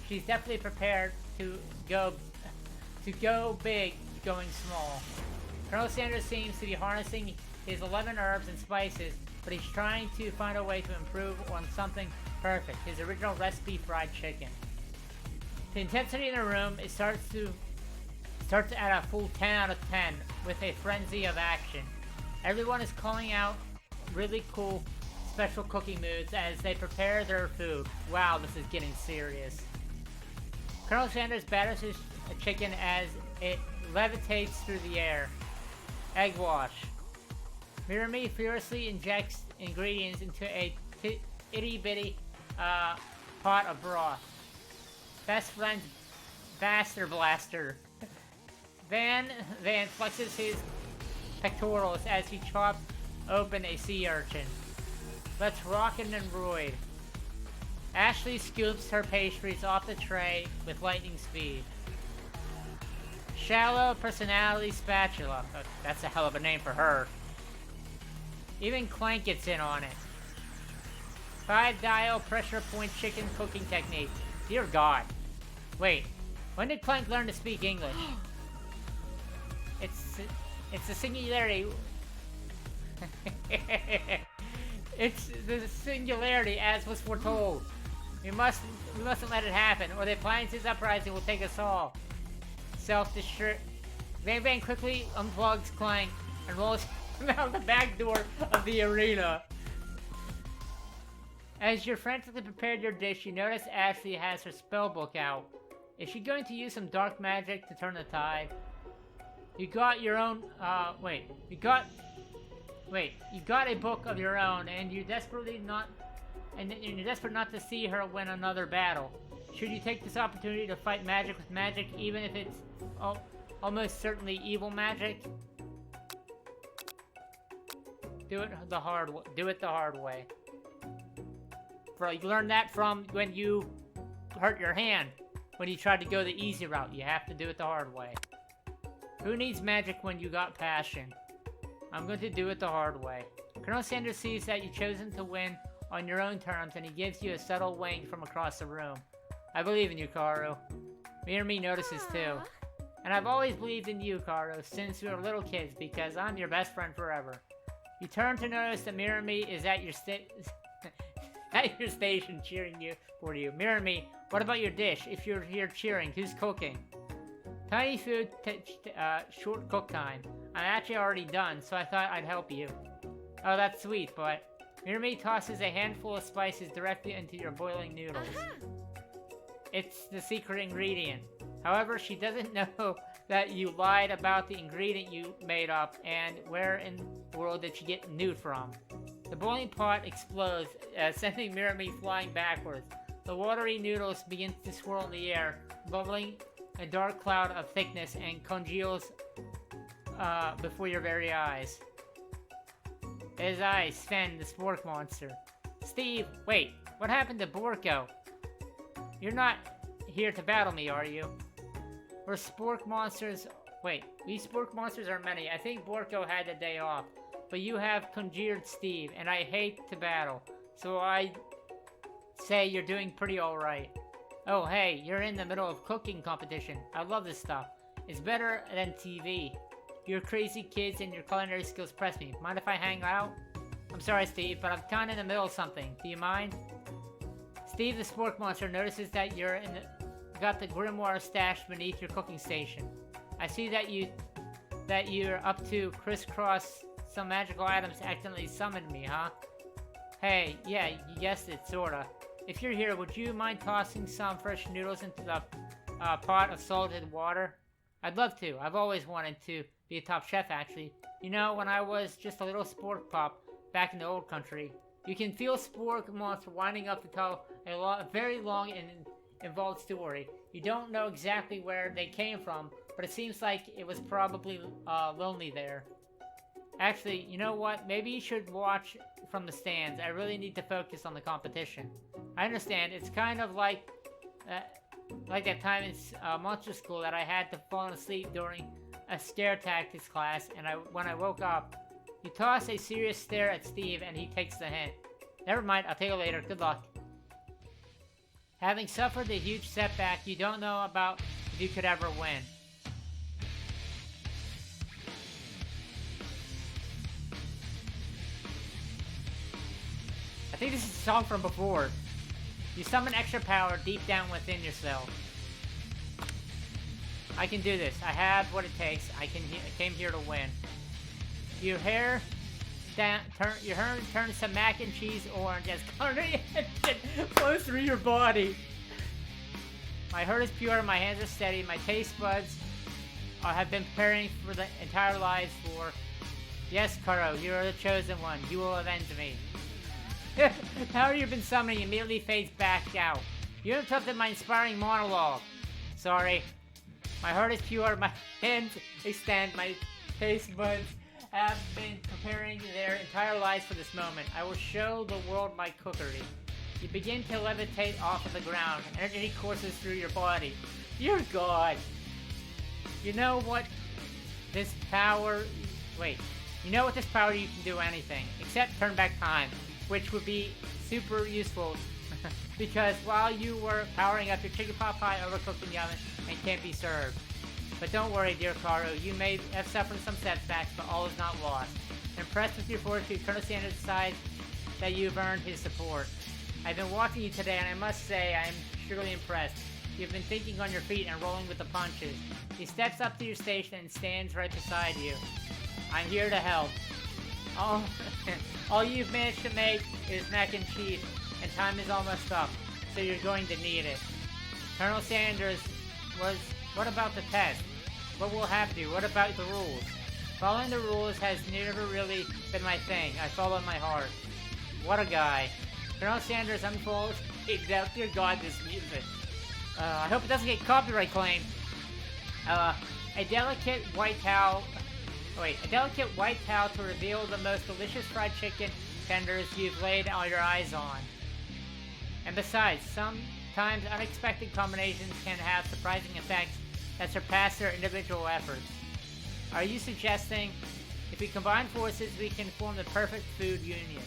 She's definitely prepared to go big, going small. Colonel Sanders seems to be harnessing his 11 herbs and spices, but he's trying to find a way to improve on something perfect, his original recipe fried chicken. The intensity in the room starts at a full 10 out of 10, with a frenzy of action. Everyone is calling out really cool special cooking moves as they prepare their food. Wow, this is getting serious. Colonel Sanders batters his chicken as it levitates through the air. Egg wash. Mirami furiously injects ingredients into a itty-bitty pot of broth. Best friend's Bastard Blaster. Van flexes his pectorals as he chops open a sea urchin. Let's rockin' and roid. Ashley scoops her pastries off the tray with lightning speed. Shallow Personality Spatula. Oh, that's a hell of a name for her. Even Clank gets in on it. 5-dial pressure point chicken cooking technique. Dear God. Wait, when did Clank learn to speak English? It's the singularity. It's the singularity as was foretold. We mustn't let it happen, or the appliances uprising will take us all. Self-destruct. Van quickly unplugs Clank and rolls him out the back door of the arena. As you're frantically prepared your dish, you notice Ashley has her spell book out. Is she going to use some dark magic to turn the tide? You got your own, you got a book of your own, and you're desperate not to see her win another battle. Should you take this opportunity to fight magic with magic, even if it's almost certainly evil magic? Do it the hard way. You learned that from when you hurt your hand. When you tried to go the easy route, you have to do it the hard way. Who needs magic when you got passion? I'm going to do it the hard way. Colonel Sanders sees that you've chosen to win on your own terms, and he gives you a subtle wink from across the room. I believe in you, Karu. Mirami notices too. And I've always believed in you, Karu, since we were little kids, because I'm your best friend forever. You turn to notice that Mirami is at your station cheering for you. Mirami, what about your dish? If you're here cheering, who's cooking? Tiny food, short cook time. I'm actually already done, so I thought I'd help you. Oh, that's sweet, but Mirami tosses a handful of spices directly into your boiling noodles. It's the secret ingredient. However, she doesn't know that you lied about the ingredient you made up, and where in the world did she get nude from? The boiling pot explodes, sending Mirami flying backwards. The watery noodles begin to swirl in the air, bubbling a dark cloud of thickness, and congeals before your very eyes. It is I, Sven, the spork monster. Steve, wait, what happened to Borko? You're not here to battle me, are you? We're spork monsters. Wait, we spork monsters are many. I think Borko had the day off. But you have conjured Steve, and I hate to battle. So I say you're doing pretty alright. Oh, hey, you're in the middle of cooking competition. I love this stuff. It's better than TV. Your crazy kids and your culinary skills press me. Mind if I hang out? I'm sorry, Steve, but I'm kinda in the middle of something. Do you mind? Steve the Spork Monster notices that got the grimoire stashed beneath your cooking station. I see that you're up to crisscross some magical items accidentally summoned me, huh? Hey, yeah, you guessed it, sorta. If you're here, would you mind tossing some fresh noodles into the pot of salted water? I'd love to. I've always wanted to be a top chef, actually. You know, when I was just a little spork pup back in the old country, you can feel Spork Monster winding up to tell a very long and involved story. You don't know exactly where they came from, but it seems like it was probably lonely there. Actually, you know what? Maybe you should watch from the stands. I really need to focus on the competition. I understand. It's kind of like that time in monster school that I had to fall asleep during a scare tactics class, and when I woke up, you toss a serious stare at Steve, and he takes the hint. Never mind, I'll take it later. Good luck. Having suffered a huge setback, you don't know about if you could ever win. I think this is a song from before. You summon extra power deep down within yourself. I can do this. I have what it takes. I came here to win. Your hair turns to mac and cheese orange as carnation flows through your body. My heart is pure, my hands are steady, my taste buds have been preparing for the entire lives for. Yes, Karo, you are the chosen one. You will avenge me. The power you've been summoning immediately fades back out. You interrupted my inspiring monologue. Sorry. My heart is pure, my hands extend, my taste buds have been preparing their entire lives for this moment. I will show the world my cookery. You begin to levitate off of the ground. Energy courses through your body. Dear God. You know what this power... Wait. You know with this power you can do anything. Except turn back time. Which would be super useful. Because while you were powering up, your chicken pot pie overcooked in the oven and can't be served. But don't worry, dear Karu, you may have suffered some setbacks, but all is not lost. Impressed with your fortitude, Colonel Sanders decides that you've earned his support. I've been watching you today, and I must say I am surely impressed. You've been thinking on your feet and rolling with the punches. He steps up to your station and stands right beside you. I'm here to help. All you've managed to make is mac and cheese, and time is almost up, so you're going to need it. Colonel Sanders what about the test? What will have to? What about the rules? Following the rules has never really been my thing. I follow my heart. What a guy. Colonel Sanders unfolds. Dear God, this music. I hope it doesn't get copyright claimed. A delicate white towel to reveal the most delicious fried chicken tenders you've laid all your eyes on. And besides, sometimes unexpected combinations can have surprising effects that surpass their individual efforts. Are you suggesting if we combine forces we can form the perfect food union?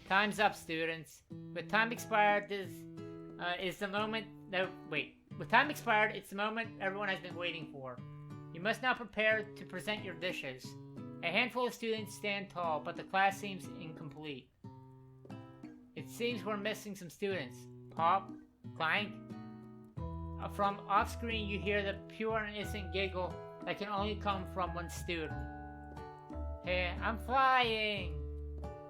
Time's up, students. With time expired, it's the moment everyone has been waiting for. You must now prepare to present your dishes. A handful of students stand tall, but the class seems incomplete. It seems we're missing some students. Pop, clank. From off-screen, you hear the pure and innocent giggle that can only come from one student. Hey, I'm flying!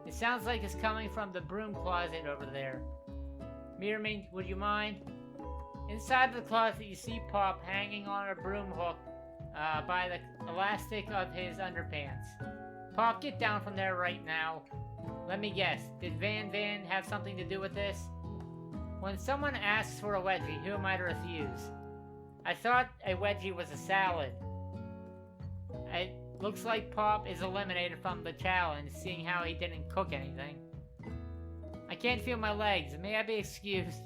It sounds like it's coming from the broom closet over there. Mirman, would you mind? Inside the closet, you see Pop hanging on a broom hook by the elastic of his underpants. Pop, get down from there right now. Let me guess, did Van have something to do with this? When someone asks for a wedgie, who am I to refuse? I thought a wedgie was a salad. Looks like Pop is eliminated from the challenge, seeing how he didn't cook anything. I can't feel my legs. May I be excused?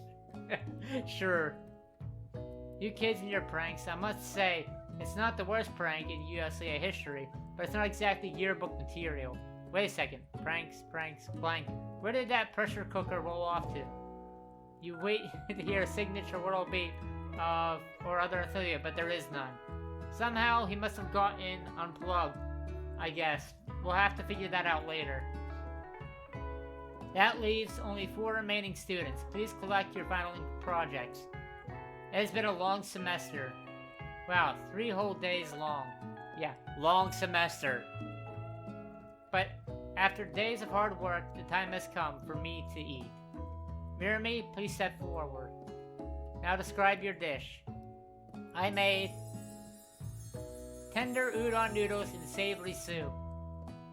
Sure. You kids and your pranks, I must say, it's not the worst prank in USA history, but it's not exactly yearbook material. Wait a second. Pranks, blank. Where did that pressure cooker roll off to? You wait to hear a signature world beep or other affiliate, but there is none. Somehow he must have gotten unplugged, I guess. We'll have to figure that out later. That leaves only 4 remaining students. Please collect your final projects. It has been a long semester. Wow, 3 whole days long. Yeah, long semester. But after days of hard work, the time has come for me to eat. Mirror me, please step forward. Now describe your dish. I made tender udon noodles and savory soup.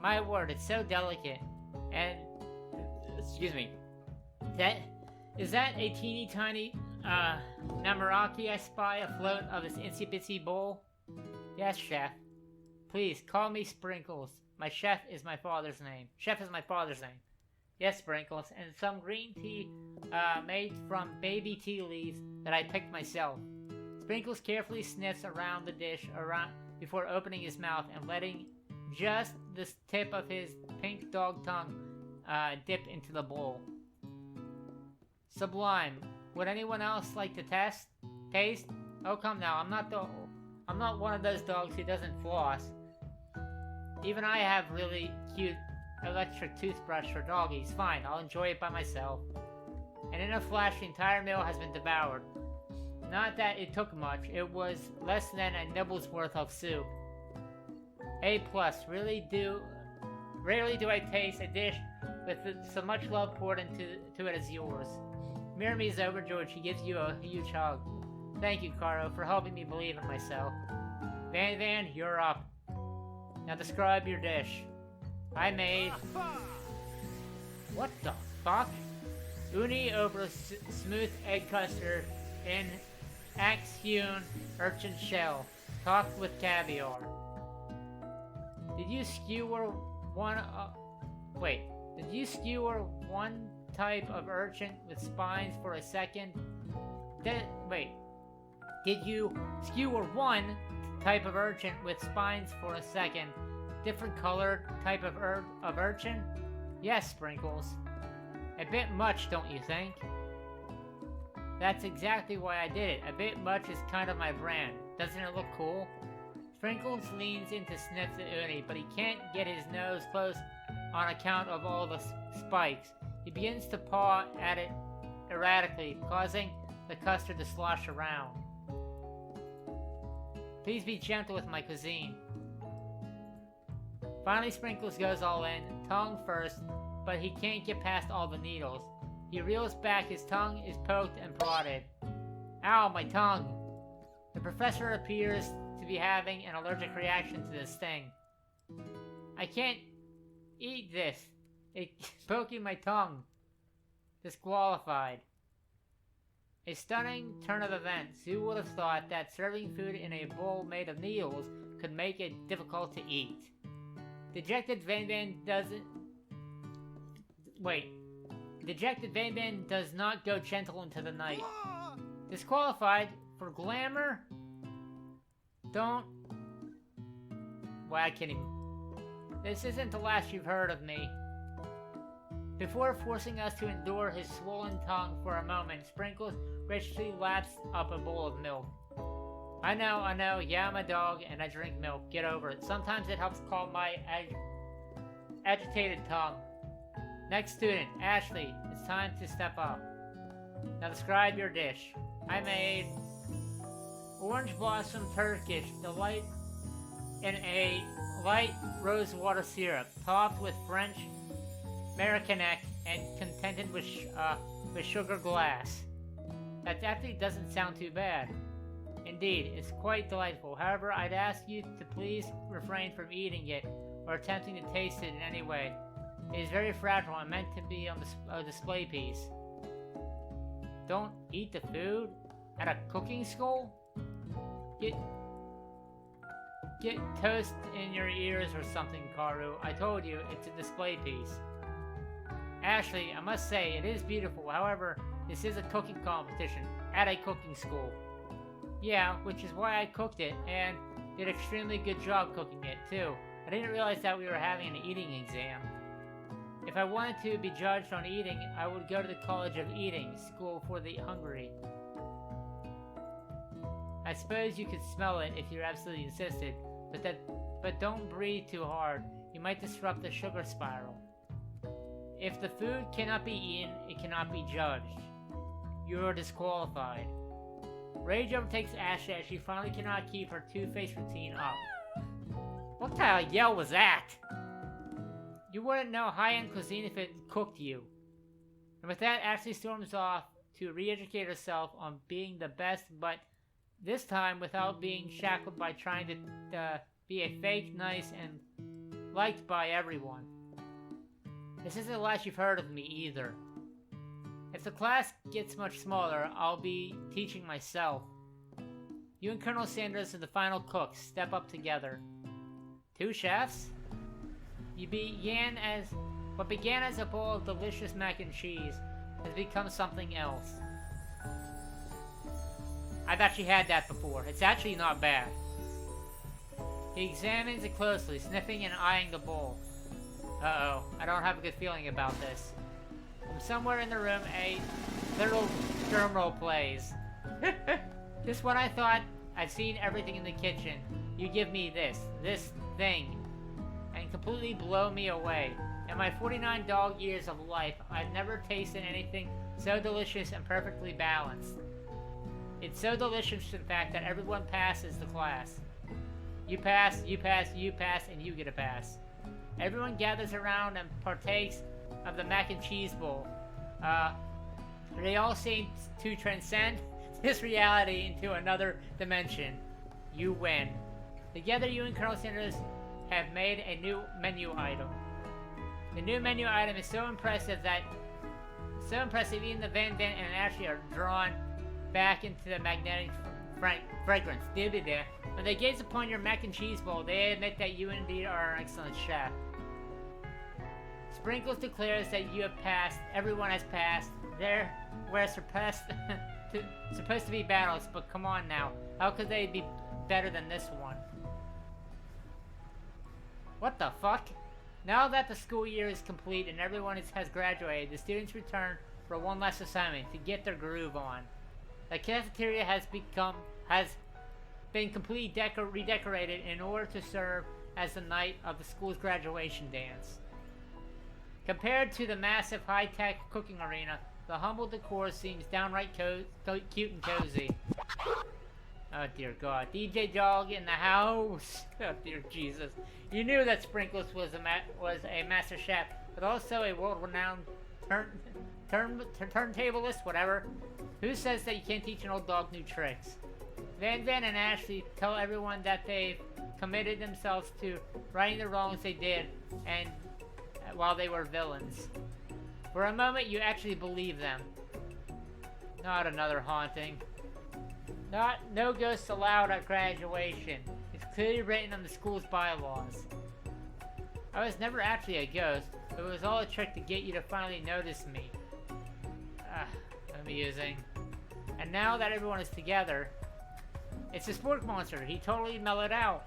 My word, it's so delicate. And, excuse me, is that a teeny tiny, namaraki I spy afloat of this itsy-bitsy bowl? Yes, chef. Please, call me Sprinkles. My chef is my father's name. Chef is my father's name. Yes, Sprinkles, and some green tea, made from baby tea leaves that I picked myself. Sprinkles carefully sniffs around the dish before opening his mouth and letting just the tip of his pink dog tongue dip into the bowl. Sublime. Would anyone else like to taste? Oh, come now. I'm not one of those dogs who doesn't floss. Even I have really cute electric toothbrush for doggies. Fine, I'll enjoy it by myself. And in a flash, the entire meal has been devoured. Not that it took much. It was less than a nibble's worth of soup. A+. Rarely do I taste a dish with so much love poured into it as yours. Mirami is overjoyed. She gives you a huge hug. Thank you, Caro, for helping me believe in myself. Van, you're up. Now describe your dish. I made... What the fuck? Uni over smooth egg custard in axe-hewn urchin shell, topped with caviar. Did you skewer one type of urchin with spines for a second? Did you skewer one type of urchin with spines for a second? Different colored type of urchin? Yes, Sprinkles. A bit much, don't you think? That's exactly why I did it. A bit much is kind of my brand. Doesn't it look cool? Sprinkles leans in to sniff the uni, but he can't get his nose close on account of all the spikes. He begins to paw at it erratically, causing the custard to slosh around. Please be gentle with my cuisine. Finally, Sprinkles goes all in, tongue first, but he can't get past all the needles. He reels back, his tongue is poked and prodded. Ow, my tongue! The professor appears to be having an allergic reaction to this thing. I can't eat this. It's poking my tongue. Disqualified. A stunning turn of events. Who would have thought that serving food in a bowl made of needles could make it difficult to eat? Dejected Van does not go gentle into the night. Disqualified for glamour? Don't... Well, I can't even... This isn't the last you've heard of me. Before forcing us to endure his swollen tongue for a moment, Sprinkles graciously laps up a bowl of milk. I know, yeah, I'm a dog and I drink milk. Get over it. Sometimes it helps calm my agitated tongue. Next student, Ashley, it's time to step up. Now describe your dish. I made orange blossom Turkish delight in a light rose water syrup, topped with French Maracanac and contented with sugar glass. That actually doesn't sound too bad. Indeed, it's quite delightful. However, I'd ask you to please refrain from eating it or attempting to taste it in any way. It is very fragile and meant to be on a display piece. Don't eat the food? At a cooking school? get toast in your ears or something, Karu. I told you, it's a display piece. Ashley, I must say, it is beautiful. However, this is a cooking competition at a cooking school. Yeah, which is why I cooked it, and did an extremely good job cooking it, too. I didn't realize that we were having an eating exam. If I wanted to be judged on eating, I would go to the College of Eating, School for the Hungry. I suppose you could smell it if you absolutely insisted, but don't breathe too hard. You might disrupt the sugar spiral. If the food cannot be eaten, it cannot be judged. You are disqualified. Rage overtakes Ashley as she finally cannot keep her two-face routine up. What kind of yell was that? You wouldn't know high-end cuisine if it cooked you. And with that, Ashley storms off to re-educate herself on being the best, but this time without being shackled by trying to be a fake, nice, and liked by everyone. This isn't the last you've heard of me either. If the class gets much smaller, I'll be teaching myself. You and Colonel Sanders are the final cooks. Step up together. 2 chefs? What began as a bowl of delicious mac and cheese has become something else. I've actually had that before. It's actually not bad. He examines it closely, sniffing and eyeing the bowl. Uh-oh, I don't have a good feeling about this. From somewhere in the room, a little drum roll plays. Just when I thought I've seen everything in the kitchen, you give me this thing, and completely blow me away. In my 49 dog years of life, I've never tasted anything so delicious and perfectly balanced. It's so delicious, in fact, that everyone passes the class. You pass, you pass, you pass, and you get a pass. Everyone gathers around and partakes of the mac and cheese bowl. They all seem to transcend this reality into another dimension. You win. Together, you and Colonel Sanders have made a new menu item. The new menu item is so impressive even the Van Van and Ashley are drawn back into the magnetic fragrance. When they gaze upon your mac and cheese bowl, they admit that you indeed are an excellent chef. Sprinkles declares that you have passed. Everyone has passed. There were supposed to be battles, but come on now. How could they be better than this one? What the fuck? Now that the school year is complete and everyone has graduated, the students return for one last assignment to get their groove on. The cafeteria has been completely redecorated in order to serve as the night of the school's graduation dance. Compared to the massive high-tech cooking arena, the humble decor seems downright cute and cozy. Oh dear God. DJ Dog in the house. Oh dear Jesus. You knew that Sprinkles was a master chef, but also a world-renowned turntablist, whatever. Who says that you can't teach an old dog new tricks? Van Van and Ashley tell everyone that they've committed themselves to righting the wrongs they did, and while they were villains. For a moment, you actually believe them. Not another haunting. No ghosts allowed at graduation. It's clearly written on the school's bylaws. I was never actually a ghost, but it was all a trick to get you to finally notice me. Amusing. And now that everyone is together, it's the Spork Monster. He totally mellowed out.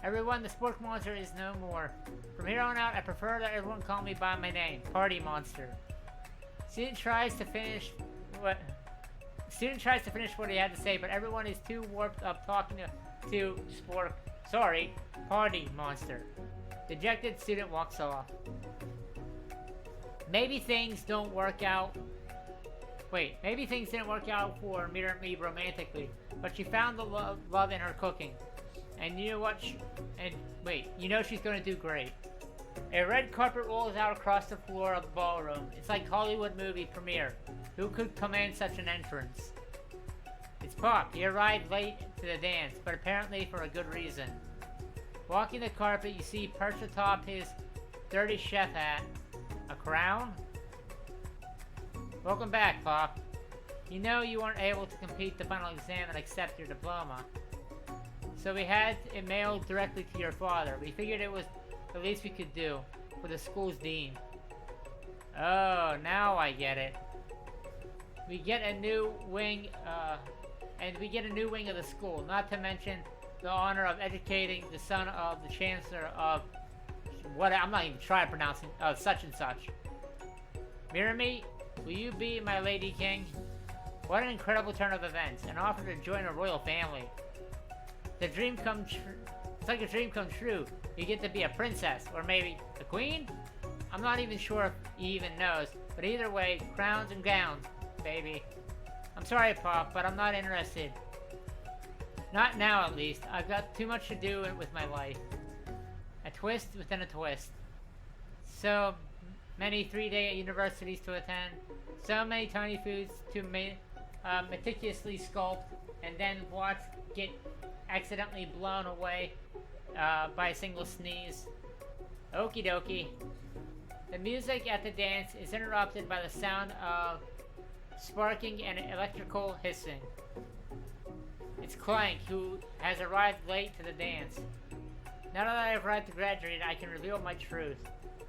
Everyone, the Spork Monster is no more. From here on out, I prefer that everyone call me by my name, Party Monster. Student tries to finish what he had to say, but everyone is too warped up talking to Spork. Sorry, Party Monster. Dejected student walks off. Maybe things didn't work out for me romantically, but she found the love in her cooking. And you know what? You know she's gonna do great. A red carpet rolls out across the floor of the ballroom. It's like Hollywood movie premiere. Who could command such an entrance? It's Pop. He arrived late to the dance, but apparently for a good reason. Walking the carpet, you see perched atop his dirty chef hat. A crown? Welcome back, Pop. You know you weren't able to complete the final exam and accept your diploma. so we had it mailed directly to your father. We figured it was the least we could do for the school's dean. Oh, now I get it. We get a new wing, and we get a new wing of the school, not to mention the honor of educating the son of the chancellor of what I'm not even trying to pronounce it, such and such. Mirami, will you be my lady king? What an incredible turn of events, an offer to join a royal family. The dream come true. It's like a dream come true. You get to be a princess, or maybe a queen? I'm not even sure if he even knows, but either way, crowns and gowns, baby. I'm sorry, Pop, but I'm not interested. Not now, at least. I've got too much to do with my life. A twist within a twist. So many 3-day universities to attend. So many tiny foods to meticulously sculpt and then watch get accidentally blown away by a single sneeze. Okie dokie. The music at the dance is interrupted by the sound of sparking and electrical hissing. It's Clank, who has arrived late to the dance. Now that I have arrived to graduate, I can reveal my truth.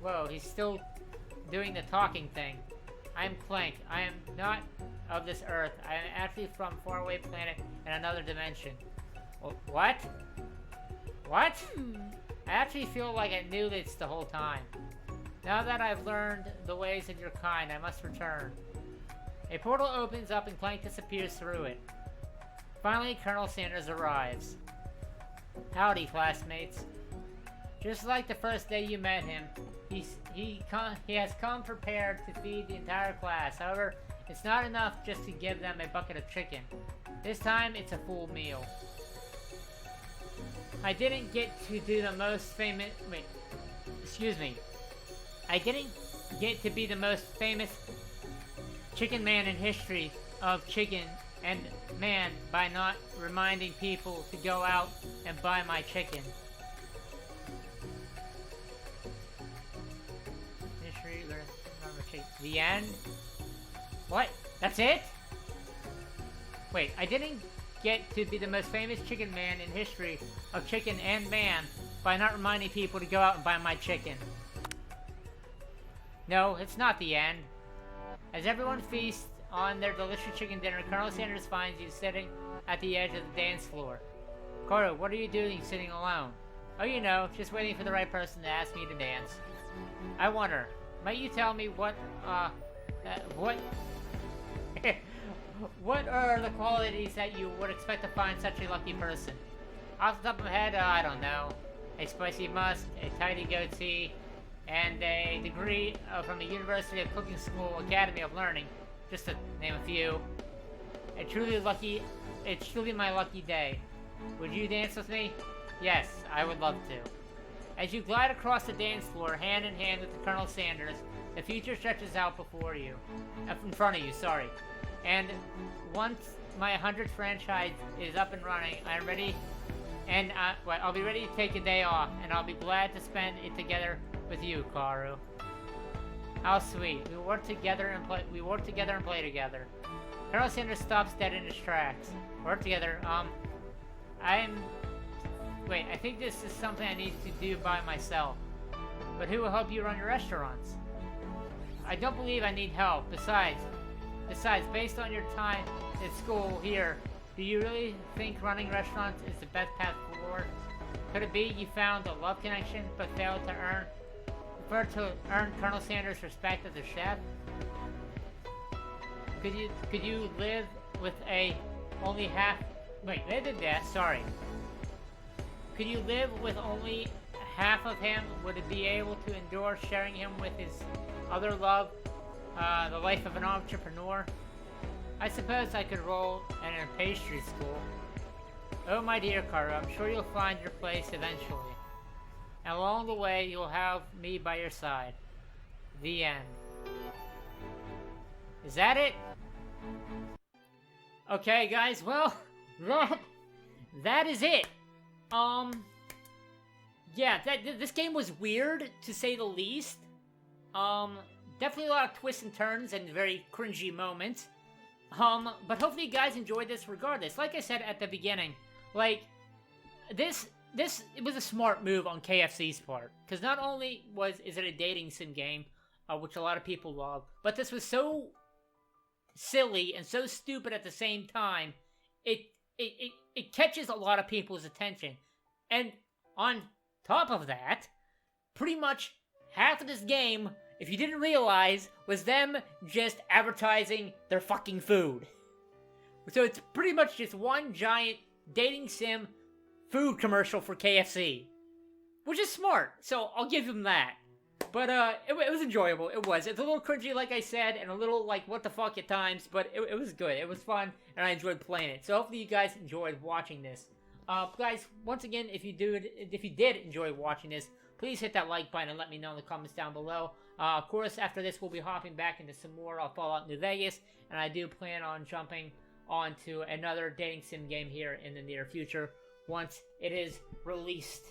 Whoa, he's still doing the talking thing. I am Clank. I am not of this earth. I am actually from a faraway planet in another dimension. What? What? I actually feel like I knew this the whole time. Now that I've learned the ways of your kind, I must return. A portal opens up and Clank disappears through it. Finally, Colonel Sanders arrives. Howdy, classmates. Just like the first day you met him, he has come prepared to feed the entire class. However, it's not enough just to give them a bucket of chicken. This time, it's a full meal. I didn't get to do the most famous... Wait. Excuse me. I didn't get to be the most famous chicken man in history of chicken and man by not reminding people to go out and buy my chicken. History, remember chicken. The end? What? That's it? Wait, I didn't get to be the most famous chicken man in history of chicken and man by not reminding people to go out and buy my chicken. No, it's not the end. As everyone feasts on their delicious chicken dinner, Colonel Sanders finds you sitting at the edge of the dance floor. Coro, what are you doing sitting alone? Oh, you know, just waiting for the right person to ask me to dance. I wonder, might you tell me what what are the qualities that you would expect to find such a lucky person? Off the top of my head, I don't know. A spicy musk, a tidy goatee, and a degree from the University of Cooking School Academy of Learning, just to name a few. It's truly my lucky day. Would you dance with me? Yes, I would love to. As you glide across the dance floor, hand in hand with Colonel Sanders, the future stretches out before you. In front of you, sorry. And once my 100th franchise is up and running, I'm ready, and I'll be ready to take a day off, and I'll be glad to spend it together with you, Karu. How sweet. We work together and play together. Colonel Sanders stops dead in his tracks. Work together, I think this is something I need to do by myself. But who will help you run your restaurants? I don't believe I need help. Besides, based on your time at school here, do you really think running restaurants is the best path forward? Could it be you found a love connection but failed to earn Colonel Sanders' respect as a chef? Could you live with only half? Wait, sorry. Could you live with only half of him? Would it be able to endure sharing him with his other love, the life of an entrepreneur? I suppose I could roll in a pastry school. Oh, my dear Karu, I'm sure you'll find your place eventually. And along the way, you'll have me by your side. The end. Is that it? Okay, guys, well, that is it. Yeah, this game was weird, to say the least. Definitely a lot of twists and turns and very cringy moments. But hopefully you guys enjoyed this regardless. Like I said at the beginning, like, it was a smart move on KFC's part, because not only is it a dating sim game, which a lot of people love, but this was so silly and so stupid at the same time. It catches a lot of people's attention, and on top of that, pretty much half of this game, if you didn't realize, was them just advertising their fucking food. So it's pretty much just one giant dating sim food commercial for KFC, which is smart, so I'll give them that. But it was enjoyable. It was. It's a little cringy, like I said, and a little like what the fuck at times, but it was good. It was fun, and I enjoyed playing it. So hopefully you guys enjoyed watching this. Guys, once again, if you did enjoy watching this, please hit that like button and let me know in the comments down below. Of course, after this, we'll be hopping back into some more Fallout New Vegas, and I do plan on jumping onto another dating sim game here in the near future once it is released.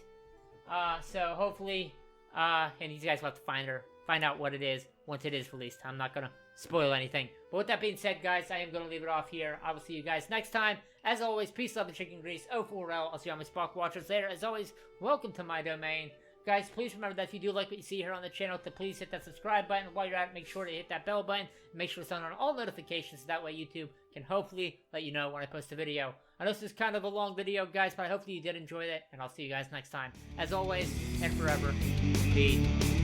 So hopefully, and you guys will have to find out what it is once it is released. I'm not gonna spoil anything. But with that being said, guys, I am gonna leave it off here. I will see you guys next time. As always, peace, love, and chicken grease. O4L. I'll see you on my Spock Watchers later. As always, welcome to my domain. Guys, please remember that if you do like what you see here on the channel, to please hit that subscribe button. While you're at it, make sure to hit that bell button. Make sure to turn on all notifications, so that way YouTube can hopefully let you know when I post a video. I know this is kind of a long video, guys, but hopefully you did enjoy it, and I'll see you guys next time. As always, and forever, peace.